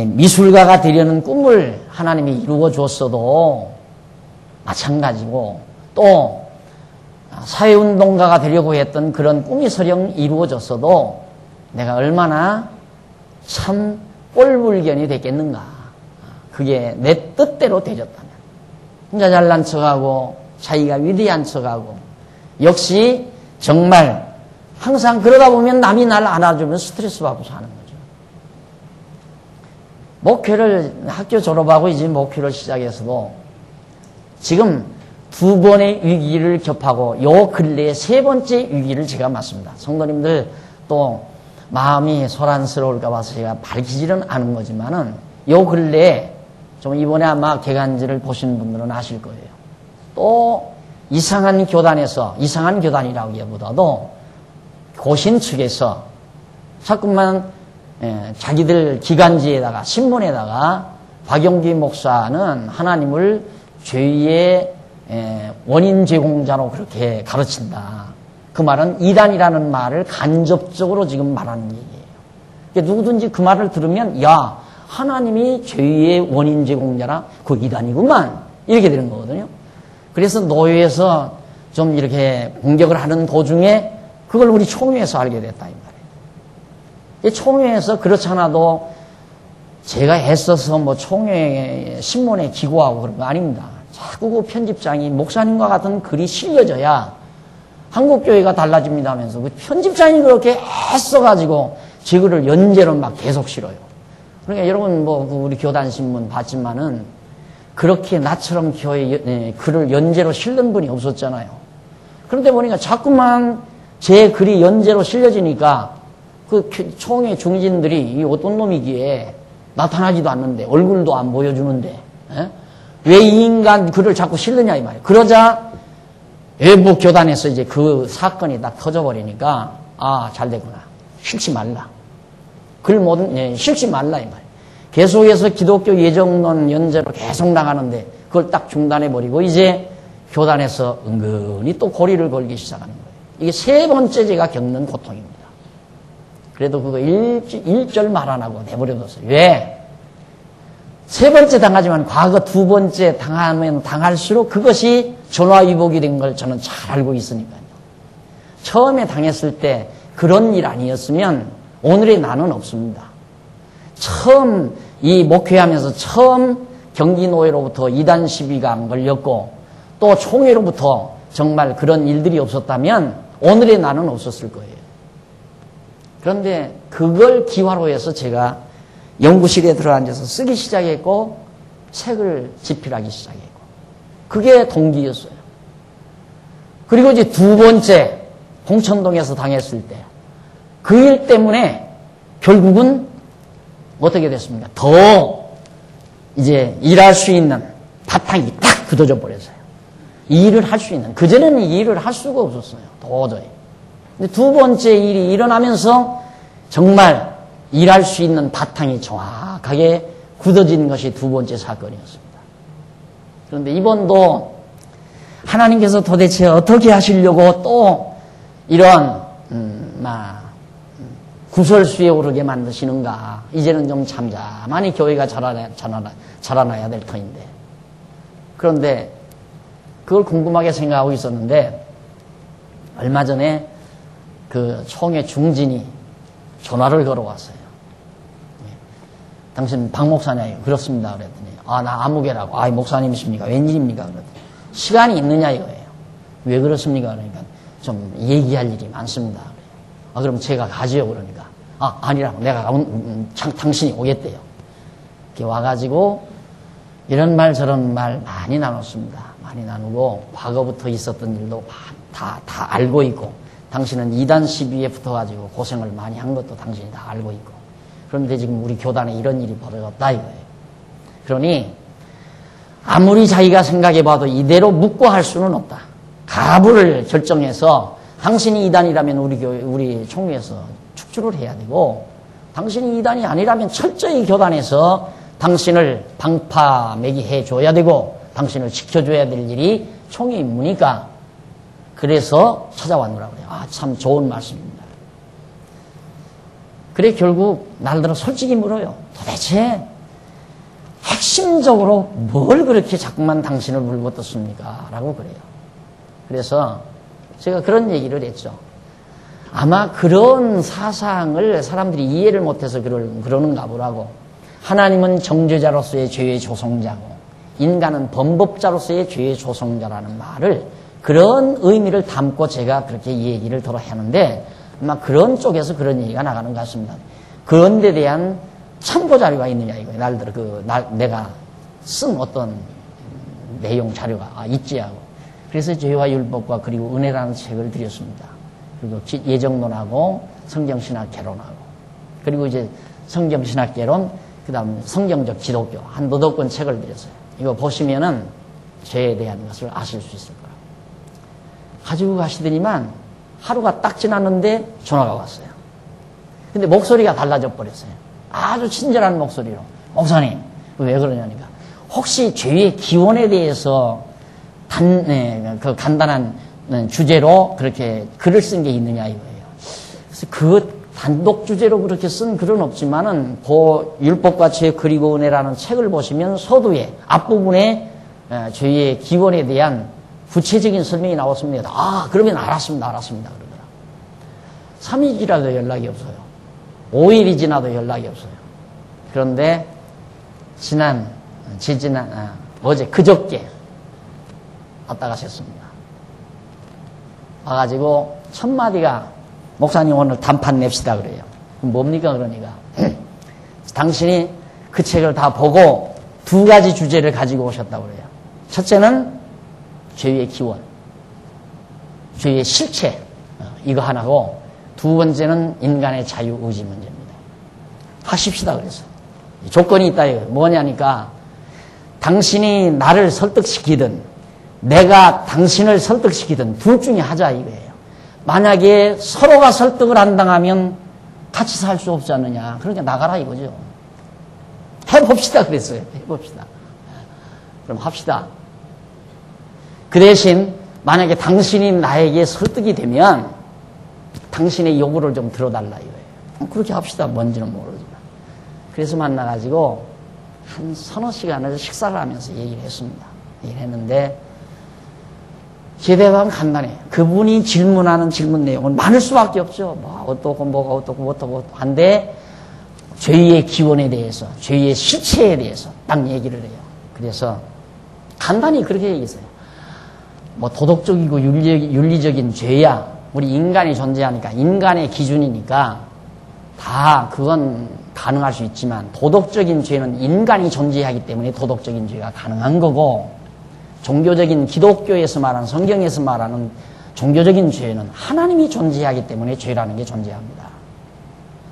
미술가가 되려는 꿈을 하나님이 이루어 줬어도 마찬가지고 또 사회운동가가 되려고 했던 그런 꿈이 설령 이루어졌어도 내가 얼마나 참 꼴불견이 됐겠는가. 그게 내 뜻대로 되졌다면. 혼자 잘난 척하고 자기가 위대한 척하고 역시 정말 항상 그러다 보면 남이 날 안아주면 스트레스 받고 사는 거죠. 목회를 학교 졸업하고 이제 목회를 시작해서도 지금 두 번의 위기를 겹하고 요 근래에 세 번째 위기를 제가 맞습니다. 성도님들 또 마음이 소란스러울까 봐서 제가 밝히지는 않은 거지만은 요 근래에 좀 이번에 아마 개간지를 보신 분들은 아실 거예요. 또 이상한 교단에서, 이상한 교단이라고 하기보다도 고신 측에서 자꾸만 자기들 기간지에다가 신문에다가 박영기 목사는 하나님을 죄의 원인 제공자로 그렇게 가르친다. 그 말은 이단이라는 말을 간접적으로 지금 말하는 얘기예요. 그러니까 누구든지 그 말을 들으면 야, 하나님이 죄의 원인 제공자라 그 이단이구만 이렇게 되는 거거든요. 그래서 노예에서 좀 이렇게 공격을 하는 도중에 그걸 우리 총회에서 알게 됐다 이 말이에요. 총회에서 그렇지 않아도 제가 애써서 뭐 총회 신문에 기고하고 그런 거 아닙니다. 자꾸 그 편집장이 목사님과 같은 글이 실려져야 한국교회가 달라집니다 하면서 그 편집장이 그렇게 애써가지고 제 글을 연재로 막 계속 실어요. 그러니까 여러분 뭐 우리 교단 신문 봤지만은 그렇게 나처럼 교회 글을 연재로 실는 분이 없었잖아요. 그런데 보니까 자꾸만 제 글이 연재로 실려지니까 그 총회 중진들이 이 어떤 놈이기에 나타나지도 않는데 얼굴도 안 보여주는데 왜 이 인간 글을 자꾸 실느냐 이 말이에요. 그러자 외부 교단에서 이제 그 사건이 딱 터져버리니까 아, 잘 됐구나. 실지 말라. 실지 말라 이 말이에요. 계속해서 기독교 예정론 연재로 계속 나가는데 그걸 딱 중단해버리고 이제 교단에서 은근히 또 고리를 걸기 시작하는 거예요. 이게 세 번째 제가 겪는 고통입니다. 그래도 그거 일절 말 안 하고 내버려뒀어요. 왜? 세 번째 당하지만 과거 두 번째 당하면 당할수록 그것이 전화위복이 된 걸 저는 잘 알고 있으니까요. 처음에 당했을 때 그런 일 아니었으면 오늘의 나는 없습니다. 처음 이 목회하면서 처음 경기노예로부터 이단 시비가 안 걸렸고 또 총회로부터 정말 그런 일들이 없었다면 오늘의 나는 없었을 거예요. 그런데 그걸 기화로 해서 제가 연구실에 들어앉아서 쓰기 시작했고 책을 집필하기 시작했고 그게 동기였어요. 그리고 이제 두 번째 홍천동에서 당했을 때 그 일 때문에 결국은 어떻게 됐습니까? 더 이제 일할 수 있는 바탕이 딱 굳어져 버렸어요. 이 일을 할 수 있는. 그전에는 이 일을 할 수가 없었어요. 도저히. 근데 두 번째 일이 일어나면서 정말 일할 수 있는 바탕이 정확하게 굳어진 것이 두 번째 사건이었습니다. 그런데 이번도 하나님께서 도대체 어떻게 하시려고 또 이런 구설수에 오르게 만드시는가. 이제는 좀 잠잠하니 교회가 자라나야 될 터인데. 그런데 그걸 궁금하게 생각하고 있었는데 얼마 전에 그 총회 중진이 전화를 걸어왔어요. 당신 박 목사냐? 그렇습니다. 그랬더니 아, 나 아무개라고. 아, 목사님이십니까? 웬일입니까? 그랬더니 시간이 있느냐 이거예요. 왜 그렇습니까? 그러니까 좀 얘기할 일이 많습니다. 아, 그럼 제가 가지요. 그러니까 아, 아니라고. 내가 당신이 오겠대요. 이렇게 와가지고 이런 말 저런 말 많이 나눴습니다. 많이 나누고 과거부터 있었던 일도 다 알고 있고 당신은 이단 시비에 붙어가지고 고생을 많이 한 것도 당신이 다 알고 있고 그런데 지금 우리 교단에 이런 일이 벌어졌다 이거예요. 그러니 아무리 자기가 생각해봐도 이대로 묵고 할 수는 없다. 가부를 결정해서 당신이 이단이라면 우리 총회에서 축출을 해야 되고 당신이 이단이 아니라면 철저히 교단에서 당신을 방파매기 해줘야 되고 당신을 지켜줘야 될 일이 총회 임무니까 그래서 찾아왔노라고 그래요. 아, 참 좋은 말씀입니다. 그래 결국 날들어 솔직히 물어요. 도대체 핵심적으로 뭘 그렇게 자꾸만 당신을 물고 떴습니까? 라고 그래요. 그래서 제가 그런 얘기를 했죠. 아마 그런 사상을 사람들이 이해를 못해서 그러는가 보라고. 하나님은 정죄자로서의 죄의 조성자고 인간은 범법자로서의 죄의 조성자라는 말을 그런 의미를 담고 제가 그렇게 얘기를 들어 하는데 아마 그런 쪽에서 그런 얘기가 나가는 것 같습니다. 그런 데 대한 참고 자료가 있느냐 이거예요. 날들어 내가 쓴 어떤 내용 자료가 있지 하고 그래서 죄와 율법과 그리고 은혜라는 책을 드렸습니다. 그리고 예정론하고 성경신학 개론하고 그리고 이제 성경신학 개론 그 다음 성경적 기독교 한 너덟 권 책을 드렸어요. 이거 보시면은 죄에 대한 것을 아실 수 있을 거예요. 가지고 가시더니만 하루가 딱 지났는데 전화가 왔어요. 근데 목소리가 달라져 버렸어요. 아주 친절한 목소리로. 목사님, 왜 그러냐니까. 혹시 죄의 기원에 대해서 그 간단한 주제로 그렇게 글을 쓴 게 있느냐 이거예요. 그래서 그 단독 주제로 그렇게 쓴 글은 없지만은 그 율법과 죄 그리고 은혜라는 책을 보시면 서두에 앞부분에 죄의 기원에 대한 구체적인 설명이 나왔습니다. 아, 그러면 알았습니다. 그러더라. 3일 지나도 연락이 없어요. 5일이 지나도 연락이 없어요. 그런데 어제 그저께 왔다 가셨습니다. 와가지고 첫 마디가 목사님 오늘 단판 냅시다 그래요. 그럼 뭡니까 그러니까 당신이 그 책을 다 보고 두 가지 주제를 가지고 오셨다고 그래요. 첫째는 죄의 기원, 죄의 실체 이거 하나고 두 번째는 인간의 자유의지 문제입니다. 하십시다 그래서 조건이 있다 이거예요. 뭐냐니까 당신이 나를 설득시키든 내가 당신을 설득시키든 둘 중에 하자 이거예요. 만약에 서로가 설득을 안 당하면 같이 살 수 없지 않느냐. 그러니까 나가라 이거죠. 해봅시다 그랬어요. 해봅시다. 그럼 합시다. 그 대신 만약에 당신이 나에게 설득이 되면 당신의 요구를 좀 들어달라 이거예요. 그렇게 합시다. 뭔지는 모르지만. 그래서 만나가지고 한 서너 시간을 식사를 하면서 얘기를 했습니다. 얘기를 했는데 제 대답은 간단해요. 그분이 질문하는 질문 내용은 많을 수밖에 없죠. 뭐 어떻고 뭐가 어떻고 한데 죄의 기원에 대해서 죄의 실체에 대해서 딱 얘기를 해요. 그래서 간단히 그렇게 얘기했어요. 뭐 도덕적이고 윤리적인 죄야 우리 인간이 존재하니까 인간의 기준이니까 다 그건 가능할 수 있지만 도덕적인 죄는 인간이 존재하기 때문에 도덕적인 죄가 가능한 거고 종교적인 기독교에서 말하는 성경에서 말하는 종교적인 죄는 하나님이 존재하기 때문에 죄라는 게 존재합니다.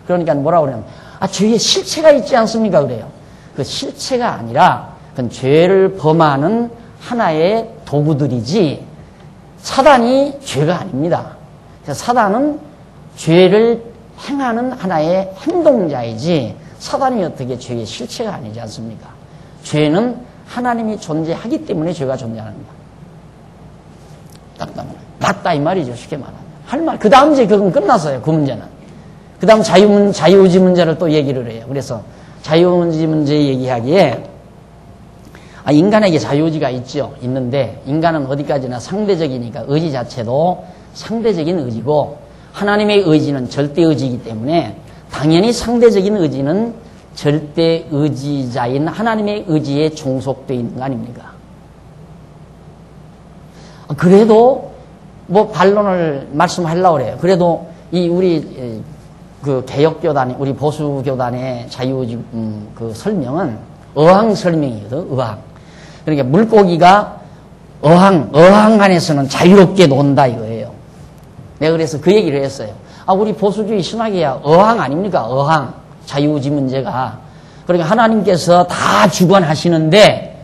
그러니까 뭐라고 그러냐면 죄의 실체가 있지 않습니까? 그래요. 그 실체가 아니라 그건 죄를 범하는 하나의 도구들이지 사단이 죄가 아닙니다. 그래서 사단은 죄를 행하는 하나의 행동자이지 사단이 어떻게 죄의 실체가 아니지 않습니까? 죄는 하나님이 존재하기 때문에 죄가 존재하는 거야. 딱딱 맞다 이 말이죠. 쉽게 말하면. 할 말. 그 다음 이제 그건 끝났어요. 그 문제는. 그 다음 자유의지 문제를 또 얘기를 해요. 그래서 자유의지 문제 얘기하기에 인간에게 자유의지가 있죠. 있는데 인간은 어디까지나 상대적이니까 의지 자체도 상대적인 의지고 하나님의 의지는 절대의지이기 때문에 당연히 상대적인 의지는 절대 의지자인 하나님의 의지에 종속되어 있는 거 아닙니까? 그래도 뭐 반론을 말씀하려고 그래요. 그래도 우리 그 개혁교단, 우리 보수교단의 자유의지 그 설명은 어항 설명이거든. 어항. 그러니까 물고기가 어항 안에서는 자유롭게 논다 이거예요. 내가 그래서 그 얘기를 했어요. 우리 보수주의 신학이야 어항 아닙니까? 어항. 자유의지 문제가. 그러니까 하나님께서 다 주관하시는데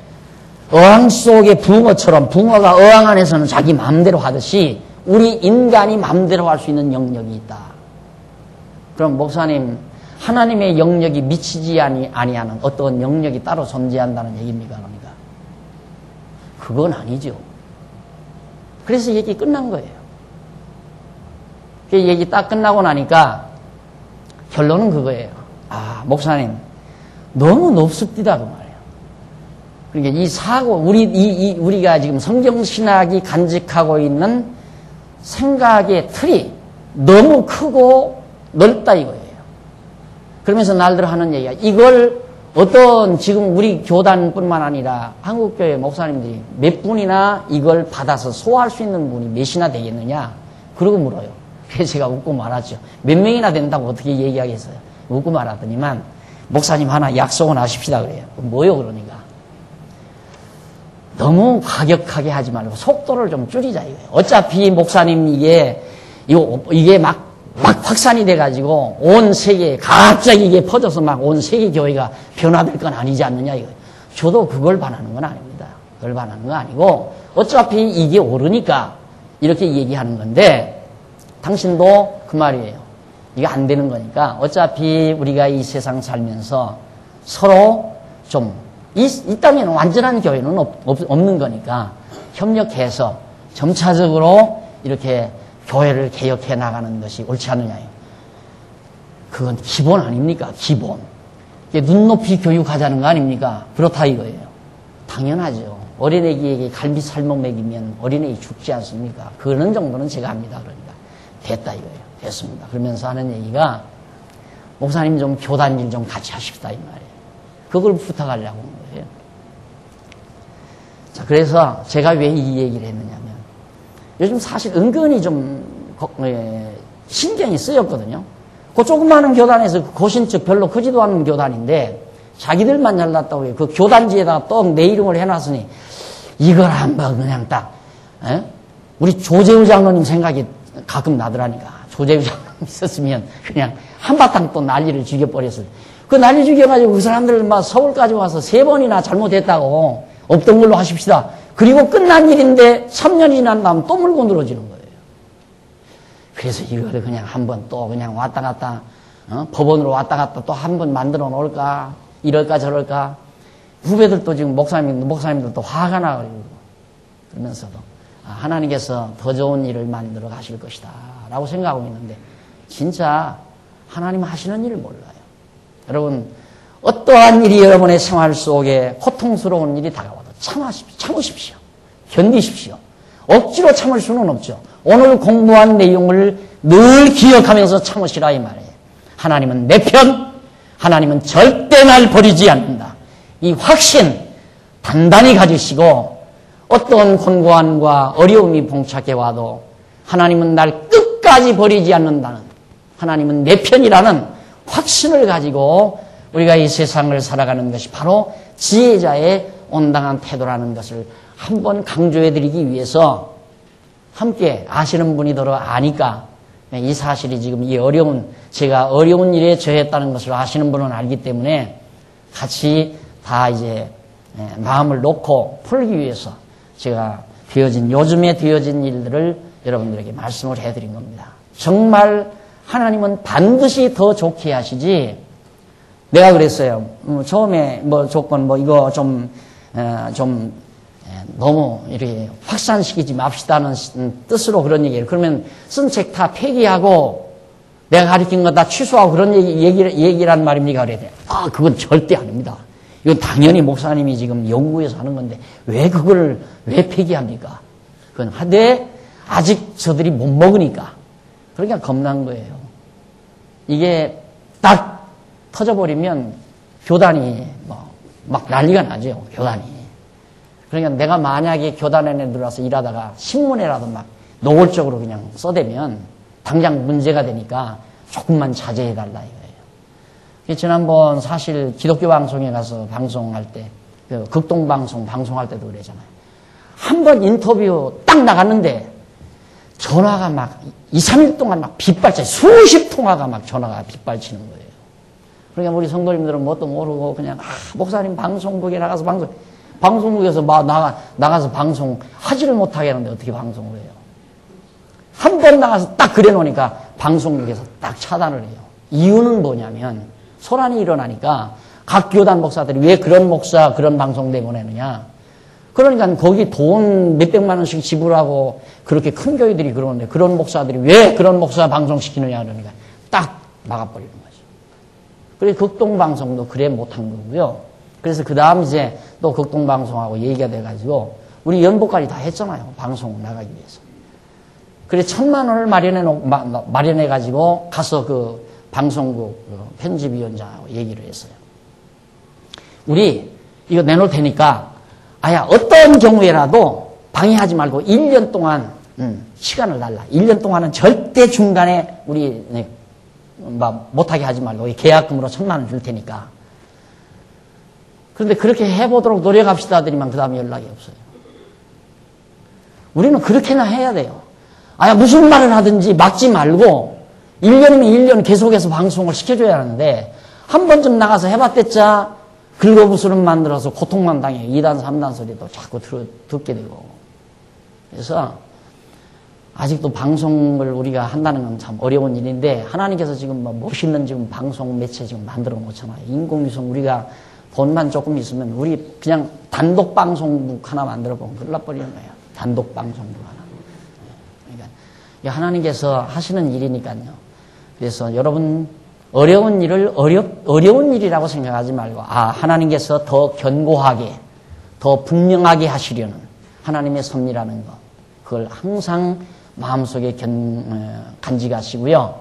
어항 속의 붕어처럼 붕어가 어항 안에서는 자기 마음대로 하듯이 우리 인간이 마음대로 할 수 있는 영역이 있다. 그럼 목사님 하나님의 영역이 미치지 아니하는 어떤 영역이 따로 존재한다는 얘기입니까? 그러니까 그건 아니죠. 그래서 얘기 끝난 거예요. 그 얘기 딱 끝나고 나니까 결론은 그거예요. 목사님, 너무 높습니다, 그 말이에요. 그러니까 이 사고, 우리가 지금 성경신학이 간직하고 있는 생각의 틀이 너무 크고 넓다 이거예요. 그러면서 날들 하는 얘기야. 이걸 어떤 지금 우리 교단뿐만 아니라 한국교회 목사님들이 몇 분이나 이걸 받아서 소화할 수 있는 분이 몇이나 되겠느냐? 그러고 물어요. 그래서 제가 웃고 말았죠. 몇 명이나 된다고 어떻게 얘기하겠어요? 웃고 말하더니만 목사님 하나 약속은 하십시다 그래요. 뭐요 그러니까. 너무 과격하게 하지 말고 속도를 좀 줄이자 이거예요. 어차피 목사님 이게 막 확산이 돼가지고 온 세계에 갑자기 이게 퍼져서 막 온 세계 교회가 변화될 건 아니지 않느냐 이거예요. 저도 그걸 바라는 건 아닙니다. 그걸 바라는 건 아니고 어차피 이게 옳으니까 이렇게 얘기하는 건데 당신도 그 말이에요. 이게 안 되는 거니까 어차피 우리가 이 세상 살면서 서로 좀 이 땅에는 완전한 교회는 없는 거니까 협력해서 점차적으로 이렇게 교회를 개혁해 나가는 것이 옳지 않느냐. 그건 기본 아닙니까? 기본. 눈높이 교육하자는 거 아닙니까? 그렇다 이거예요. 당연하죠. 어린애기에게 갈비 살목 먹이면 어린애기 죽지 않습니까? 그런 정도는 제가 합니다. 그러니까 됐다 이거예요. 됐습니다. 그러면서 하는 얘기가 목사님 좀 교단 일 좀 같이 하십시다 이 말이에요. 그걸 부탁하려고 한 거예요. 자, 그래서 제가 왜 이 얘기를 했느냐면 요즘 사실 은근히 좀 신경이 쓰였거든요. 그 조그마한 교단에서 고신즉 별로 크지도 않은 교단인데 자기들만 잘났다고 해요. 그 교단지에다가 또 내 이름을 해놨으니 이걸 한번 그냥 딱 우리 조재우 장로님 생각이 가끔 나더라니까. 조재우 장로님 있었으면 그냥 한바탕 또 난리를 죽여버렸어요. 그 난리 죽여가지고 그 사람들 막 서울까지 와서 3번이나 잘못했다고 없던 걸로 하십시다. 그리고 끝난 일인데 3년이 지난 다음 또 물고 늘어지는 거예요. 그래서 이거를 그냥 한번 또 그냥 왔다 갔다 법원으로 왔다 갔다 또 한번 만들어 놓을까 이럴까 저럴까 후배들도 지금 목사님들도 화가 나가지고 그러면서도 하나님께서 더 좋은 일을 만들어 가실 것이다 라고 생각하고 있는데 진짜 하나님 하시는 일을 몰라요. 여러분 어떠한 일이 여러분의 생활 속에 고통스러운 일이 다가와도 참으십시오. 견디십시오. 억지로 참을 수는 없죠. 오늘 공부한 내용을 늘 기억하면서 참으시라 이 말이에요. 하나님은 내 편, 하나님은 절대 날 버리지 않는다. 이 확신 단단히 가지시고 어떤 권고안과 어려움이 봉착해 와도 하나님은 날 끝까지 버리지 않는다는 하나님은 내 편이라는 확신을 가지고 우리가 이 세상을 살아가는 것이 바로 지혜자의 온당한 태도라는 것을 한번 강조해드리기 위해서 함께 아시는 분이 더러 아니까 이 사실이 지금 제가 어려운 일에 처했다는 것을 아시는 분은 알기 때문에 같이 다 이제 마음을 놓고 풀기 위해서 제가 요즘에 되어진 일들을 여러분들에게 말씀을 해드린 겁니다. 정말 하나님은 반드시 더 좋게 하시지. 내가 그랬어요. 처음에 조건 이거 좀 너무 이렇게 확산시키지 맙시다는 뜻으로 그런 얘기를. 그러면 쓴 책 다 폐기하고 내가 가르친 거 다 취소하고 그런 얘기란 말입니까? 그래야 돼. 그건 절대 아닙니다. 이건 당연히 목사님이 지금 연구해서 하는 건데 왜 폐기합니까? 그건 하되 아직 저들이 못 먹으니까. 그러니까 겁난 거예요. 이게 딱 터져버리면 교단이 막 난리가 나죠. 교단이. 그러니까 내가 만약에 교단 안에 들어와서 일하다가 신문에라도 막 노골적으로 그냥 써대면 당장 문제가 되니까 조금만 자제해달라 이거예요. 지난번 사실 기독교 방송에 가서 방송할 때, 극동방송 방송할 때도 그러잖아요. 한번 인터뷰 딱 나갔는데 전화가 막 2, 3일 동안 막 빗발치, 수십 통화가 막 전화가 빗발치는 거예요. 그러니까 우리 성도님들은 뭣도 모르고 그냥 목사님 방송국에 나가서 방송국에서 나가서 방송 하지를 못하게 하는데 어떻게 방송을 해요? 한 번 나가서 딱 그래 놓으니까 방송국에서 딱 차단을 해요. 이유는 뭐냐면 소란이 일어나니까 각 교단 목사들이 왜 그런 목사 그런 방송 내보내느냐. 그러니까 거기 돈 몇백만 원씩 지불하고 그렇게 큰 교회들이 그러는데 그런 목사들이 왜 그런 목사 방송시키느냐 그러니까 딱 막아버리는 거죠. 그래서 극동방송도 그래 못한 거고요. 그래서 그 다음 이제 또 극동방송하고 얘기가 돼가지고 우리 연보까지 다 했잖아요. 방송 나가기 위해서. 그래서 1,000만 원을 마련해가지고 가서 그 방송국 편집위원장하고 얘기를 했어요. 우리 이거 내놓을 테니까 어떤 경우에라도 방해하지 말고 1년 동안 시간을 달라. 1년 동안은 절대 중간에 우리 못하게 하지 말고 계약금으로 1,000만 원 줄 테니까. 그런데 그렇게 해보도록 노력합시다 하더니만 그 다음에 연락이 없어요. 우리는 그렇게나 해야 돼요. 무슨 말을 하든지 막지 말고 1년이면 1년 계속해서 방송을 시켜줘야 하는데 한 번쯤 나가서 해봤댔자 긁어부스럼 만들어서 고통만 당해. 2단, 3단 소리도 자꾸 듣게 되고. 그래서 아직도 방송을 우리가 한다는 건 참 어려운 일인데 하나님께서 지금 멋있는 지금 방송 매체 지금 만들어 놓잖아요. 인공위성 우리가 돈만 조금 있으면 우리 그냥 단독 방송국 하나 만들어 보면 큰일 나버리는 거예요. 단독 방송국 하나. 그러니까 하나님께서 하시는 일이니까요. 그래서 여러분 어려운 일을 어려운 일이라고 생각하지 말고 하나님께서 더 견고하게 더 분명하게 하시려는 하나님의 섭리라는 것 그걸 항상 마음속에 간직하시고요.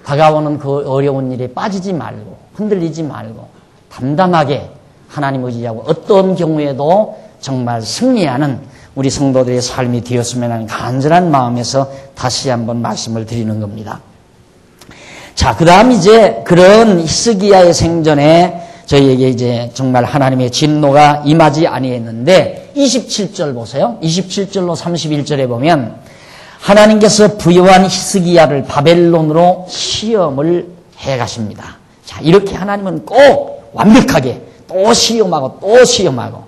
다가오는 그 어려운 일에 빠지지 말고 흔들리지 말고 담담하게 하나님 의지하고 어떤 경우에도 정말 승리하는 우리 성도들의 삶이 되었으면 하는 간절한 마음에서 다시 한번 말씀을 드리는 겁니다. 자, 그 다음 이제 그런 히스기야의 생전에 저희에게 이제 정말 하나님의 진노가 임하지 아니했는데 27절 보세요. 27절로 31절에 보면 하나님께서 부여한 히스기야를 바벨론으로 시험을 해 가십니다. 자, 이렇게 하나님은 꼭 완벽하게 또 시험하고 또 시험하고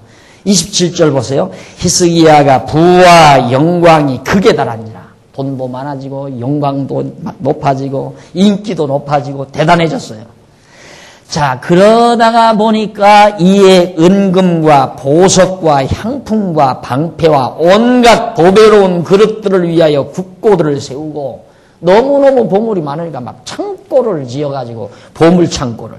27절 보세요. 히스기야가 부와 영광이 극에 달하니라. 돈도 많아지고 영광도 높아지고 인기도 높아지고 대단해졌어요. 자, 그러다가 보니까 이에 은금과 보석과 향품과 방패와 온갖 보배로운 그릇들을 위하여 국고들을 세우고 너무너무 보물이 많으니까 막 창고를 지어가지고 보물창고를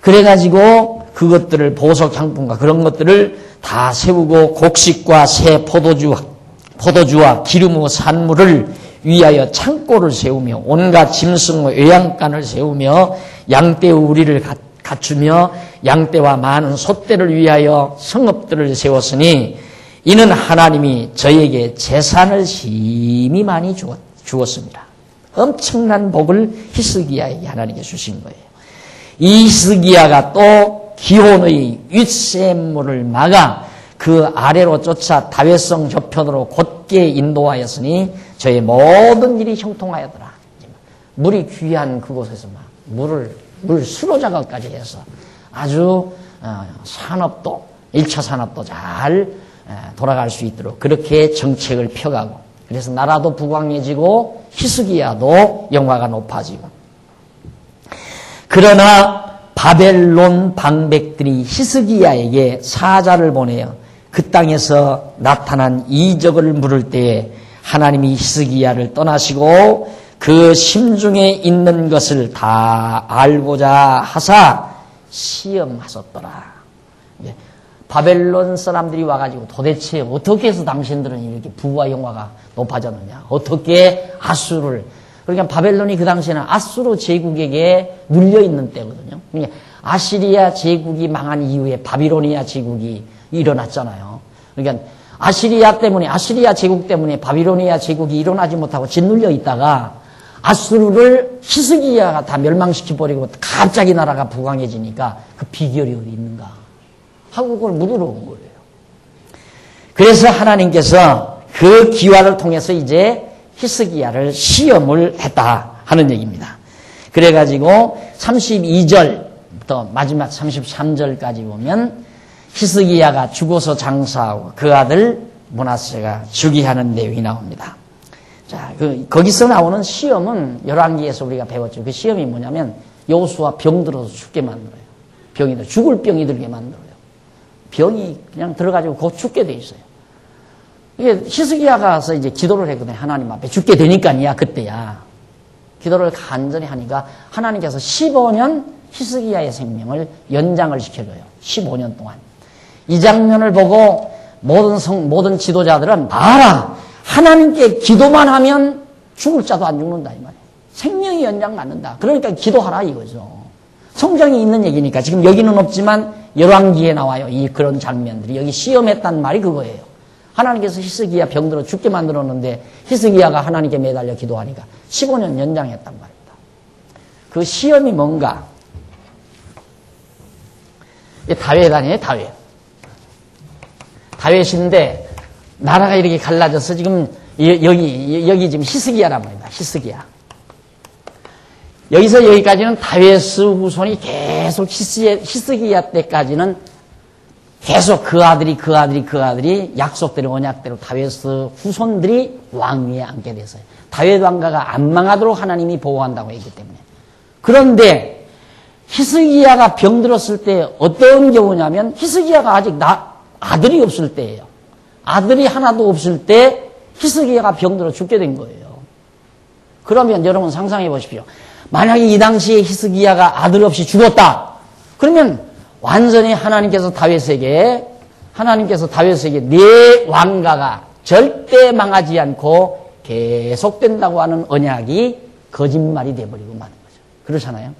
그래가지고 그것들을 보석 향품과 그런 것들을 다 세우고 곡식과 새 포도주와 기름의 산물을 위하여 창고를 세우며 온갖 짐승의 외양간을 세우며 양떼의 우리를 갖추며 양떼와 많은 소떼를 위하여 성읍들을 세웠으니 이는 하나님이 저에게 재산을 심히 많이 주었습니다. 엄청난 복을 히스기야에게 하나님께 주신 거예요. 이 히스기야가 또 기혼의 윗샘물을 막아 그 아래로 쫓아 다윗성 저편으로 곧게 인도하였으니 저의 모든 일이 형통하였더라. 물이 귀한 그곳에서 막 물 수로 작업까지 해서 아주 산업도 1차 산업도 잘 돌아갈 수 있도록 그렇게 정책을 펴가고 그래서 나라도 부강해지고 히스기야도 영화가 높아지고 그러나 바벨론 방백들이 히스기야에게 사자를 보내어 그 땅에서 나타난 이적을 물을 때에 하나님이 히스기야를 떠나시고 그 심중에 있는 것을 다 알고자 하사 시험하셨더라. 바벨론 사람들이 와가지고 도대체 어떻게 해서 당신들은 이렇게 부와 영화가 높아졌느냐. 어떻게 아수르를 그러니까 바벨론이 그 당시에는 아수르 제국에게 눌려있는 때거든요. 그러니까 아시리아 제국이 망한 이후에 바비로니아 제국이 일어났잖아요. 그러니까 아시리아 제국 때문에 바비로니아 제국이 일어나지 못하고 짓눌려 있다가 아수르를 히스기야가 다 멸망시켜버리고 갑자기 나라가 부강해지니까 그 비결이 어디 있는가 하고 그걸 물으러 온 거예요. 그래서 하나님께서 그 기화를 통해서 이제 히스기야를 시험을 했다 하는 얘기입니다. 그래가지고 32절부터 마지막 33절까지 보면 히스기야가 죽어서 장사하고 그 아들 므낫세가 즉위하는 내용이 나옵니다. 자, 거기서 나오는 시험은 열왕기에서 우리가 배웠죠. 그 시험이 뭐냐면 여호수아 병 들어서 죽게 만들어요. 죽을 병이 들게 만들어요. 병이 그냥 들어가지고 곧 죽게 돼 있어요. 이게 히스기야가 가서 이제 기도를 했거든요. 하나님 앞에 죽게 되니까야 그때야. 기도를 간절히 하니까 하나님께서 15년 히스기야의 생명을 연장을 시켜줘요. 15년 동안. 이 장면을 보고 모든 지도자들은 알아. 하나님께 기도만 하면 죽을 자도 안 죽는다 이 말이에요. 생명이 연장받는다. 그러니까 기도하라 이거죠. 성경이 있는 얘기니까 지금 여기는 없지만 열왕기에 나와요. 그런 장면들이. 여기 시험했단 말이 그거예요. 하나님께서 히스기야 병들어 죽게 만들었는데 히스기야가 하나님께 매달려 기도하니까 15년 연장했단 말입니다. 그 시험이 뭔가? 다윗 아니에요? 다윗인데 나라가 이렇게 갈라져서 지금 여기 지금 히스기야란 말입니다. 히스기야. 여기서 여기까지는 다윗의 후손이 계속 히스기야 때까지는 계속 그 아들이 약속대로 언약대로 다윗의 후손들이 왕위에 앉게 됐어요. 다윗 왕가가 안 망하도록 하나님이 보호한다고 했기 때문에. 그런데 히스기야가 병들었을 때 어떤 경우냐면 히스기야가 아직 아들이 없을 때예요. 아들이 하나도 없을 때 히스기야가 병들어 죽게 된 거예요. 그러면 여러분 상상해 보십시오. 만약에 이 당시에 히스기야가 아들 없이 죽었다. 그러면 완전히 하나님께서 다윗에게 네 왕가가 절대 망하지 않고 계속된다고 하는 언약이 거짓말이 돼버리고 마는 거죠. 그렇잖아요.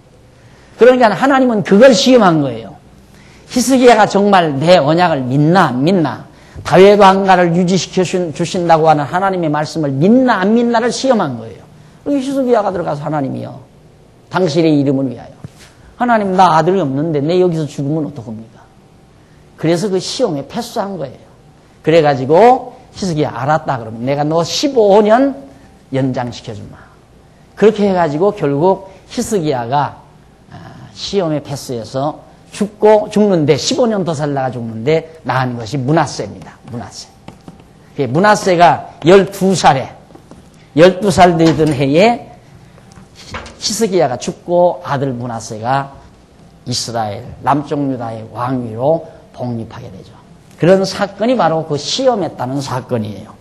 그러니까 하나님은 그걸 시험한 거예요. 히스기야가 정말 내 언약을 믿나 안 믿나, 다윗 왕가를 유지시켜 주신다고 하는 하나님의 말씀을 믿나 안 믿나를 시험한 거예요. 그리고 히스기야가 들어가서 하나님이요, 당신의 이름을 위하여, 하나님 나 아들이 없는데 내 여기서 죽으면 어떡합니까? 그래서 그 시험에 패스한 거예요. 그래가지고 히스기야 알았다 그러면 내가 너 15년 연장시켜주마. 그렇게 해가지고 결국 히스기야가 시험에 패스해서 죽는데 15년 더 살다가 죽는데 낳은 것이 므낫세입니다. 므낫세가 12살 되던 해에 히스기야가 죽고 아들 므낫세가 이스라엘 남쪽 유다의 왕위로 독립하게 되죠. 그런 사건이 바로 그 시험했다는 사건이에요.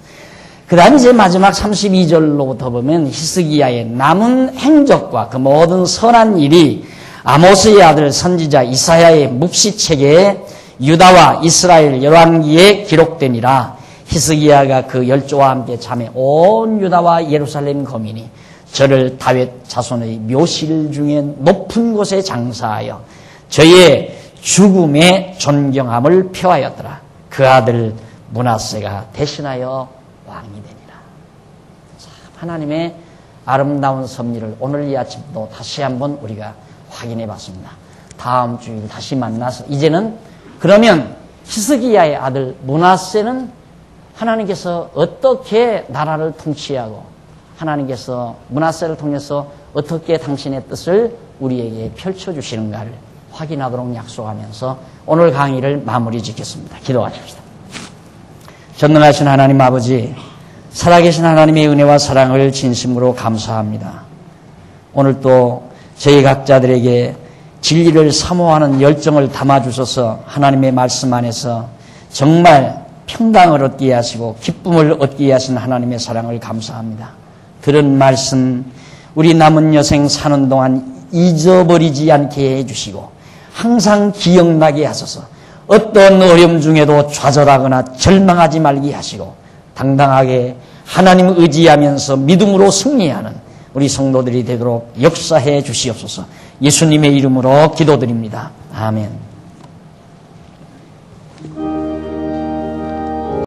그 다음에 이제 마지막 32절로부터 보면 히스기야의 남은 행적과 그 모든 선한 일이 아모스의 아들 선지자 이사야의 묵시책에 유다와 이스라엘 열왕기에 기록되니라. 히스기야가 그 열조와 함께 잠에 온 유다와 예루살렘 거민이 저를 다윗 자손의 묘실 중에 높은 곳에 장사하여 저의 죽음에 존경함을 표하였더라. 그 아들 므낫세가 대신하여 왕이 되니라. 참 하나님의 아름다운 섭리를 오늘 이 아침도 다시 한번 우리가 확인해 봤습니다. 다음 주일 다시 만나서 이제는 그러면 히스기야의 아들 므낫세는 하나님께서 어떻게 나라를 통치하고 하나님께서 므낫세를 통해서 어떻게 당신의 뜻을 우리에게 펼쳐주시는가를 확인하도록 약속하면서 오늘 강의를 마무리 짓겠습니다. 기도하십시다. 전능하신 하나님 아버지, 살아계신 하나님의 은혜와 사랑을 진심으로 감사합니다. 오늘 또 저희 각자들에게 진리를 사모하는 열정을 담아주셔서 하나님의 말씀 안에서 정말 평강을 얻게 하시고 기쁨을 얻게 하신 하나님의 사랑을 감사합니다. 들은 말씀 우리 남은 여생 사는 동안 잊어버리지 않게 해주시고 항상 기억나게 하소서. 어떤 어려움 중에도 좌절하거나 절망하지 말게 하시고 당당하게 하나님 의지하면서 믿음으로 승리하는 우리 성도들이 되도록 역사해 주시옵소서. 예수님의 이름으로 기도드립니다. 아멘.